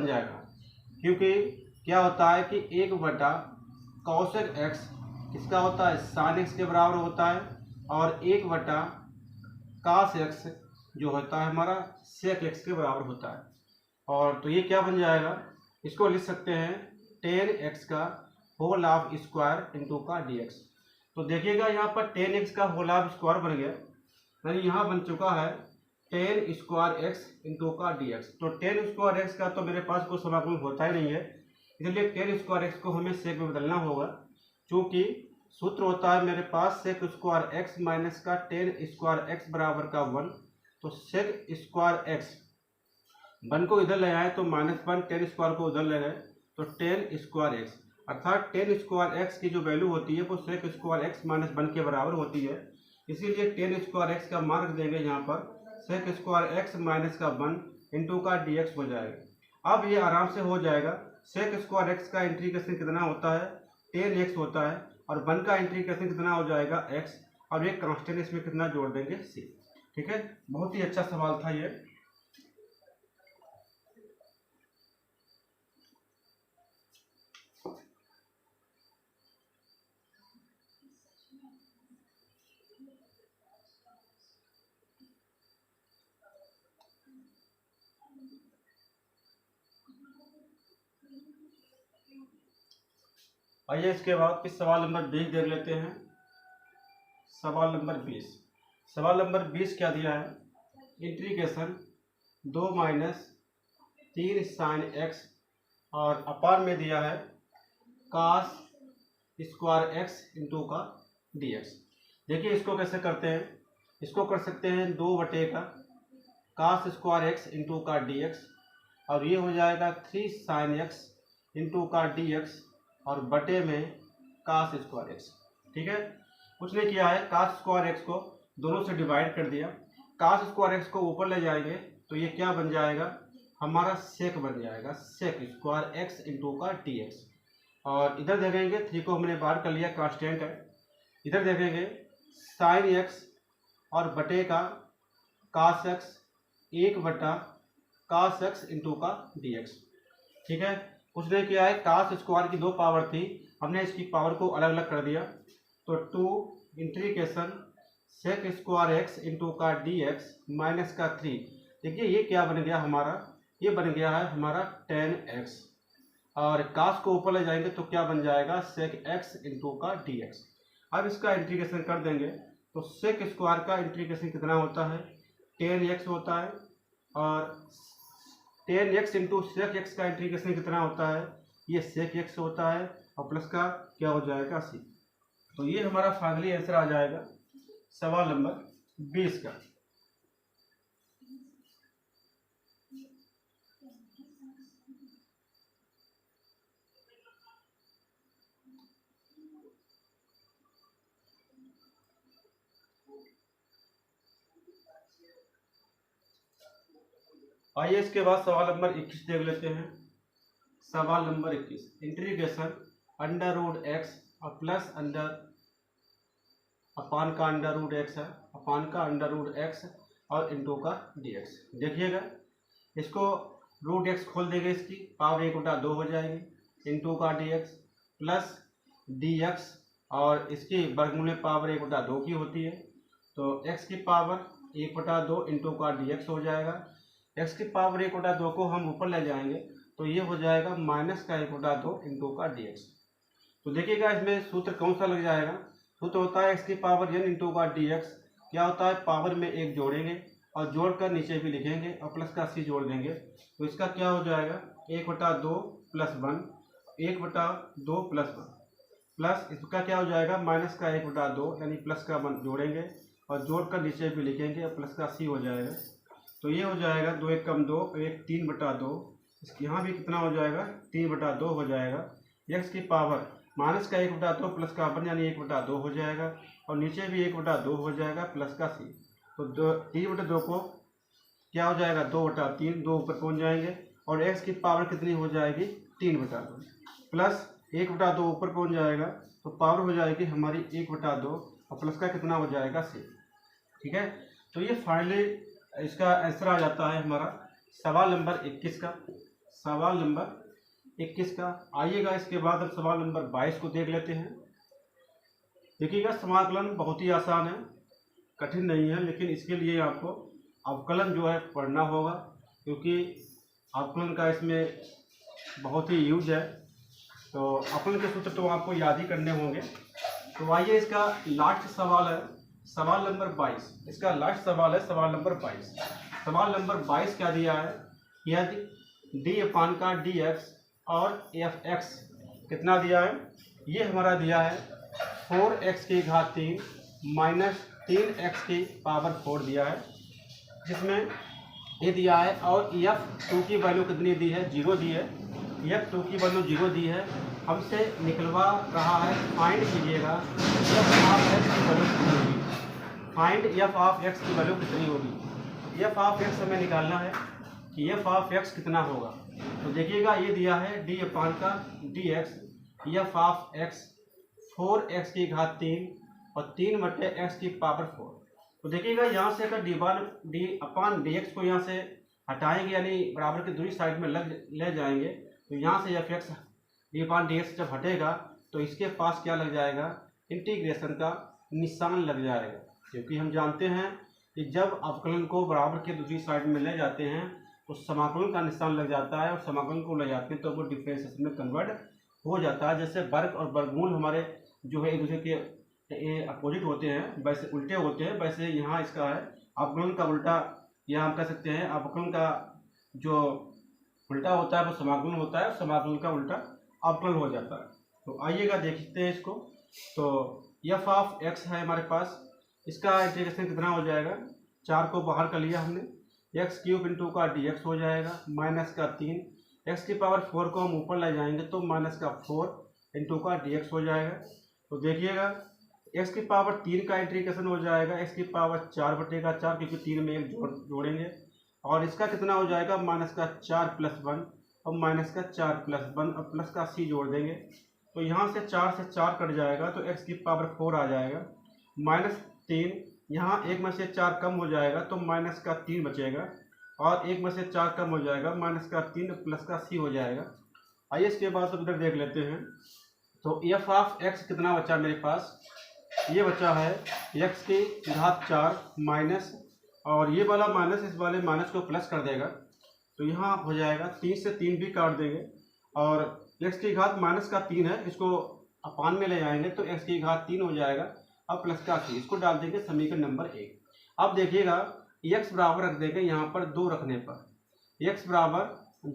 जाएगा क्योंकि क्या होता है कि 1 कॉसेक एक्स किसका होता है साइन एक्स के बराबर होता है और 1 कास एक्स जो होता है हमारा सेक एक्स के बराबर होता है। और तो ये क्या बन जाएगा इसको लिख सकते हैं 10x का होल ऑफ स्क्वायर इंटू का dx। तो देखिएगा यहाँ पर 10x का होल ऑफ स्क्वायर बन गया यानी यहाँ बन चुका है 10 स्क्वायर एक्स इंटू का dx। तो 10 स्क्वायर एक्स का तो मेरे पास कोई समाकलन होता ही नहीं है, इसलिए 10 स्क्वायर एक्स को हमें सेक में बदलना होगा। चूँकि सूत्र होता है मेरे पास सेक स्क्वायर एक्स माइनस का 10 स्क्वायर एक्स बराबर का 1। तो सेक स्क्वायर एक्स 1 को इधर ले आए तो -1, 10 स्क्वायर को उधर ले गए तो 10 स्क्वायर एक्स अर्थात 10 स्क्वायर एक्स की जो वैल्यू होती है वो सेक स्क्वायर एक्स माइनस 1 के बराबर होती है। इसीलिए 10 स्क्वायर एक्स का मान रख देंगे यहाँ पर सेक स्क्वायर एक्स माइनस का 1 इंटू का dx हो जाएगा। अब ये आराम से हो जाएगा। सेक स्क्वायर एक्स का इंटीग्रेशन कितना होता है 10x होता है और 1 का इंटीग्रेशन कितना हो जाएगा x और एक कांस्टेंट इसमें कितना जोड़ देंगे c। ठीक है, बहुत ही अच्छा सवाल था ये। आइए इसके बाद फिर सवाल नंबर 20 देख लेते हैं। सवाल नंबर 20, सवाल नंबर 20 क्या दिया है, इंटीग्रेशन 2 माइनस 3 साइन एक्स और अपार में दिया है कास स्क्वायर एक्स इंटू का डी एक्स। देखिए इसको कैसे करते हैं, इसको कर सकते हैं 2 बटे का कास स्क्वायर एक्स इंटू का डी एक्स और ये हो जाएगा 3 साइन एक्स इंटू का डी एक्स और बटे में कास स्क्वायर एक्स। ठीक है, उसने किया है कास स्क्वायर एक्स को दोनों से डिवाइड कर दिया, कास स्क्वायर एक्स को ऊपर ले जाएंगे तो ये क्या बन जाएगा, हमारा सेक बन जाएगा, सेक स्क्वायर एक्स इंटू का डी एक्स। और इधर देखेंगे 3 को हमने बाहर कर लिया, कांस्टेंट है। इधर देखेंगे साइन एक्स और बटे का कास एक्स 1 बटा कास एक्स इंटू का डी एक्स। ठीक है, उसने किया है कास स्क्वायर की 2 पावर थी, हमने इसकी पावर को अलग अलग कर दिया तो 2 integration sec square x into का डी एक्स माइनस का 3। देखिए ये क्या बन गया हमारा, ये बन गया है हमारा 10x और कास को ऊपर ले जाएंगे तो क्या बन जाएगा सेक एक्स इंटू का डी एक्स। अब इसका इंटीग्रेशन कर देंगे तो सेक स्क्वायर का इंटीग्रेशन कितना होता है 10x होता है और 10x इंटू सेक एक्स का इंटीग्रेशन कितना होता है, ये सेक एक्स होता है और प्लस का क्या हो जाएगा c। तो ये हमारा फाइनली आंसर आ जाएगा सवाल नंबर 20 का। आइए इसके बाद सवाल नंबर 21 देख लेते हैं। सवाल नंबर 21, इंटीग्रेशन अंडर रूट एक्स और प्लस अंडर अपान का अंडर रूट एक्स है, अपान का अंडर रूट एक्स और इंटू का डी एक्स। देखिएगा इसको रूट एक्स खोल देंगे, इसकी पावर 1/2 हो जाएगी इंटू का d x plus D x और इसकी वर्गमूल पावर 1/2 की होती है तो एक्स की पावर 1/2 इंटू का डी एक्स हो जाएगा। एक्स की पावर 1/2 को हम ऊपर ले जाएंगे तो ये हो जाएगा माइनस का 1/2 इंटू का डी एक्स। तो देखिएगा इसमें सूत्र कौन सा लग जाएगा, सूत्र होता है एक्स की पावर n इंटू का डी एक्स, क्या होता है पावर में 1 जोड़ेंगे और जोड़कर नीचे भी लिखेंगे और प्लस का c जोड़ देंगे तो इसका क्या हो जाएगा 1/2 प्लस 1, 1/2 प्लस 1 प्लस इसका क्या हो जाएगा माइनस का 1/2 यानी प्लस का 1 जोड़ेंगे और जोड़कर नीचे भी लिखेंगे और प्लस का c हो जाएगा। तो ये हो जाएगा 2 1 कम 2 1 3/2, इसके यहाँ भी कितना हो जाएगा 3/2 हो जाएगा। एक्स की पावर माइनस का 1/2 प्लस का 1 यानी 1/2 हो जाएगा और नीचे भी 1/2 हो जाएगा प्लस का c। तो 3/2 को क्या हो जाएगा 2/3, 2 ऊपर पहुँच जाएंगे और एक्स की पावर कितनी हो जाएगी 3/2 प्लस 1/2 ऊपर पहुँच जाएगा तो पावर हो जाएगी हमारी 1/2 और प्लस का कितना हो जाएगा c। ठीक है, तो ये फाइनली इसका आंसर आ जाता है हमारा सवाल नंबर 21 का, सवाल नंबर 21 का। आइएगा इसके बाद अब सवाल नंबर 22 को देख लेते हैं। देखिएगा समाकलन बहुत ही आसान है, कठिन नहीं है, लेकिन इसके लिए आपको अवकलन जो है पढ़ना होगा क्योंकि अवकलन का इसमें बहुत ही यूज है। तो अवकलन के सूत्र तो आपको याद ही करने होंगे। तो आइए इसका लास्ट सवाल है सवाल नंबर 22, इसका लास्ट सवाल है सवाल नंबर 22। सवाल नंबर 22 क्या दिया है, यदि डी अपान का डी एक्स और एफ एक्स कितना दिया है, ये हमारा दिया है 4x की घात 3 माइनस 3x की पावर 4 दिया है, जिसमें ये दिया है और f2 की वैल्यू कितनी दी है 0 दी है, f2 की वैल्यू 0 दी है। हमसे निकलवा रहा है फाइंड कीजिएगा फाइंड एफ ऑफ एक्स की वैल्यू कितनी होगी। एफ ऑफ एक्स हमें निकालना है कि एफ ऑफ एक्स कितना होगा। तो देखिएगा ये दिया है डी अपान का d x, F of x 4x की घात 3 और 3/x की पावर 4। तो देखिएगा यहाँ से अगर डी अपान डी एक्स को यहाँ से हटाएंगे यानी बराबर की दूसरी साइड में ले जाएंगे तो यहाँ से एफ एक्स डी अपान डी एक्स जब हटेगा तो इसके पास क्या लग जाएगा इंटीग्रेशन का निशान लग जाएगा, क्योंकि हम जानते हैं कि जब अवकलन को बराबर के दूसरी साइड में ले जाते हैं तो समाकलन का निशान लग जाता है और समाकलन को ले जाते हैं तो वो डिफरेंशिएशन में कन्वर्ट हो जाता है। जैसे वर्ग और वर्गमूल हमारे जो है एक दूसरे के अपोजिट होते हैं, वैसे उल्टे होते हैं, वैसे यहाँ इसका है अवकलन का उल्टा, या हम कह सकते हैं अवकलन का जो उल्टा होता है वो समाकलन होता है, समाकलन का उल्टा अवकलन हो जाता है। तो आइएगा देखते हैं इसको। तो एफ ऑफ एक्स है हमारे पास, इसका इंटीग्रेशन कितना हो जाएगा, 4 को बाहर कर लिया हमने, एक्स क्यूब इंटू का डी एक्स हो जाएगा माइनस का 3, एक्स की पावर 4 को हम ऊपर ले जाएंगे तो माइनस का 4 इंटू का डी एक्स हो जाएगा। तो देखिएगा एक्स की पावर 3 का इंटीग्रेशन हो जाएगा एक्स की पावर 4/4, क्योंकि 3 में एक जोड़ेंगे, और इसका कितना हो जाएगा माइनस का 4 + 1 और माइनस का 4 + 1 और प्लस का सी जोड़ देंगे। तो यहाँ से 4 से 4 कट जाएगा तो एक्स की पावर 4 आ जाएगा, -3, यहाँ 1 में से 4 कम हो जाएगा तो माइनस का 3 बचेगा, और 1 में से 4 कम हो जाएगा माइनस का 3 प्लस का सी हो जाएगा। आइए इसके बाद उधर देख लेते हैं। तो एफ ऑफ एक्स कितना बचा मेरे पास, ये बचा है एक्स की घात 4 माइनस, और ये वाला माइनस इस वाले माइनस को प्लस कर देगा, तो यहाँ हो जाएगा 3 से 3 भी काट देंगे, और एक्स की घात माइनस का 3 है, इसको अपान में ले आएंगे तो एक्स की घात 3 हो जाएगा, अब प्लस का सी, इसको डाल देंगे समीकरण नंबर 1। अब देखिएगा एक्स बराबर रख देंगे यहाँ पर 2 रखने पर, एक्स बराबर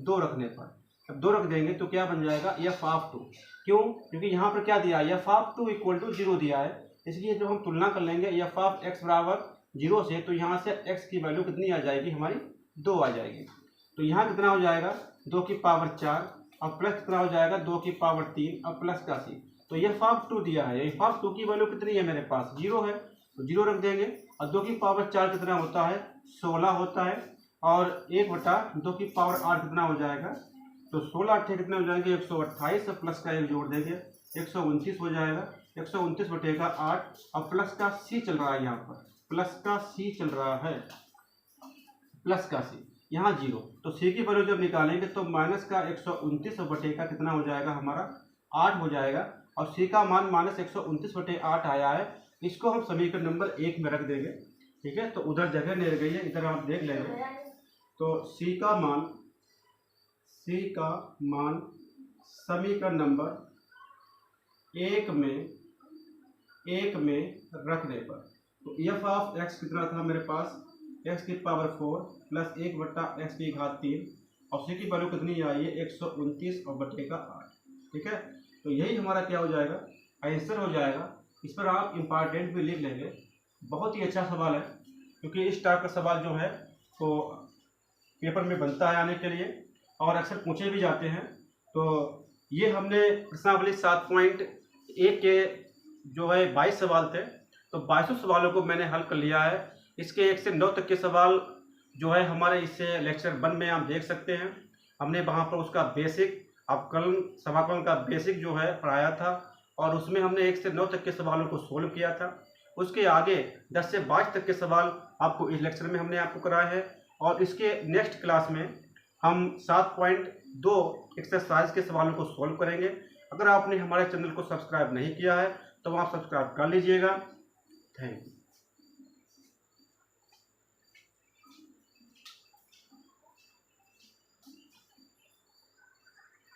2 रखने पर, अब 2 रख देंगे तो क्या बन जाएगा एफ ऑफ 2, क्यों, क्योंकि यहाँ पर क्या दिया है एफ ऑफ 2 = 0 दिया है, इसलिए जब हम तुलना कर लेंगे एफ ऑफ एक्स बराबर 0 से, तो यहाँ से एक्स की वैल्यू कितनी आ जाएगी हमारी 2 आ जाएगी। तो यहाँ कितना हो जाएगा 2 की पावर 4 और प्लस कितना हो जाएगा 2 की पावर 3 और प्लस का सी। तो एफ ऑफ 2 दिया है, एफ ऑफ 2 की वैल्यू कितनी है मेरे पास 0 है, तो 0 रख देंगे, और 2 की पावर 4 कितना होता है 16 होता है, और 1/2 की पावर 8 कितना हो जाएगा, तो 16 8 कितने हो जाएंगे 128, और प्लस का 1 जोड़ देंगे 129 हो जाएगा, 129/8, और प्लस का सी चल रहा है, यहाँ पर प्लस का सी चल रहा है, प्लस का सी, यहाँ 0, तो सी की वैल्यू जब निकालेंगे तो माइनस का 129/का कितना हो जाएगा हमारा 8 हो जाएगा, और सी का मान -129/8 आया है, इसको हम समीकरण नंबर 1 में रख देंगे। ठीक है, तो उधर जगह नहीं रह गई है, इधर आप देख लेंगे। तो सी का मान समीकरण नंबर 1 में रखने पर, तो एफ ऑफ एक्स कितना था मेरे पास एक्स की पावर 4 प्लस 1/x की घात 3, और सी की वैल्यू कितनी आई है 129/8। ठीक है, तो यही हमारा क्या हो जाएगा आंसर हो जाएगा। इस पर आप इम्पॉर्टेंट भी लिख लेंगे, बहुत ही अच्छा सवाल है, क्योंकि इस टाइप का सवाल जो है तो पेपर में बनता है आने के लिए, और अक्सर पूछे भी जाते हैं। तो ये हमने प्रश्नावली 7.1 के जो है 22 सवाल थे, तो 22 सवालों को मैंने हल कर लिया है। इसके 1 से 9 तक के सवाल जो है हमारे इससे लेक्चर 1 में आप देख सकते हैं। हमने वहाँ पर उसका बेसिक अवकलन समाकलन का बेसिक जो है पढ़ाया था, और उसमें हमने 1 से 9 तक के सवालों को सोल्व किया था। उसके आगे 10 से 22 तक के सवाल आपको इस लेक्चर में हमने आपको कराए हैं, और इसके नेक्स्ट क्लास में हम 7.2 एक्सरसाइज के सवालों को सोल्व करेंगे। अगर आपने हमारे चैनल को सब्सक्राइब नहीं किया है तो आप सब्सक्राइब कर लीजिएगा। Thank you.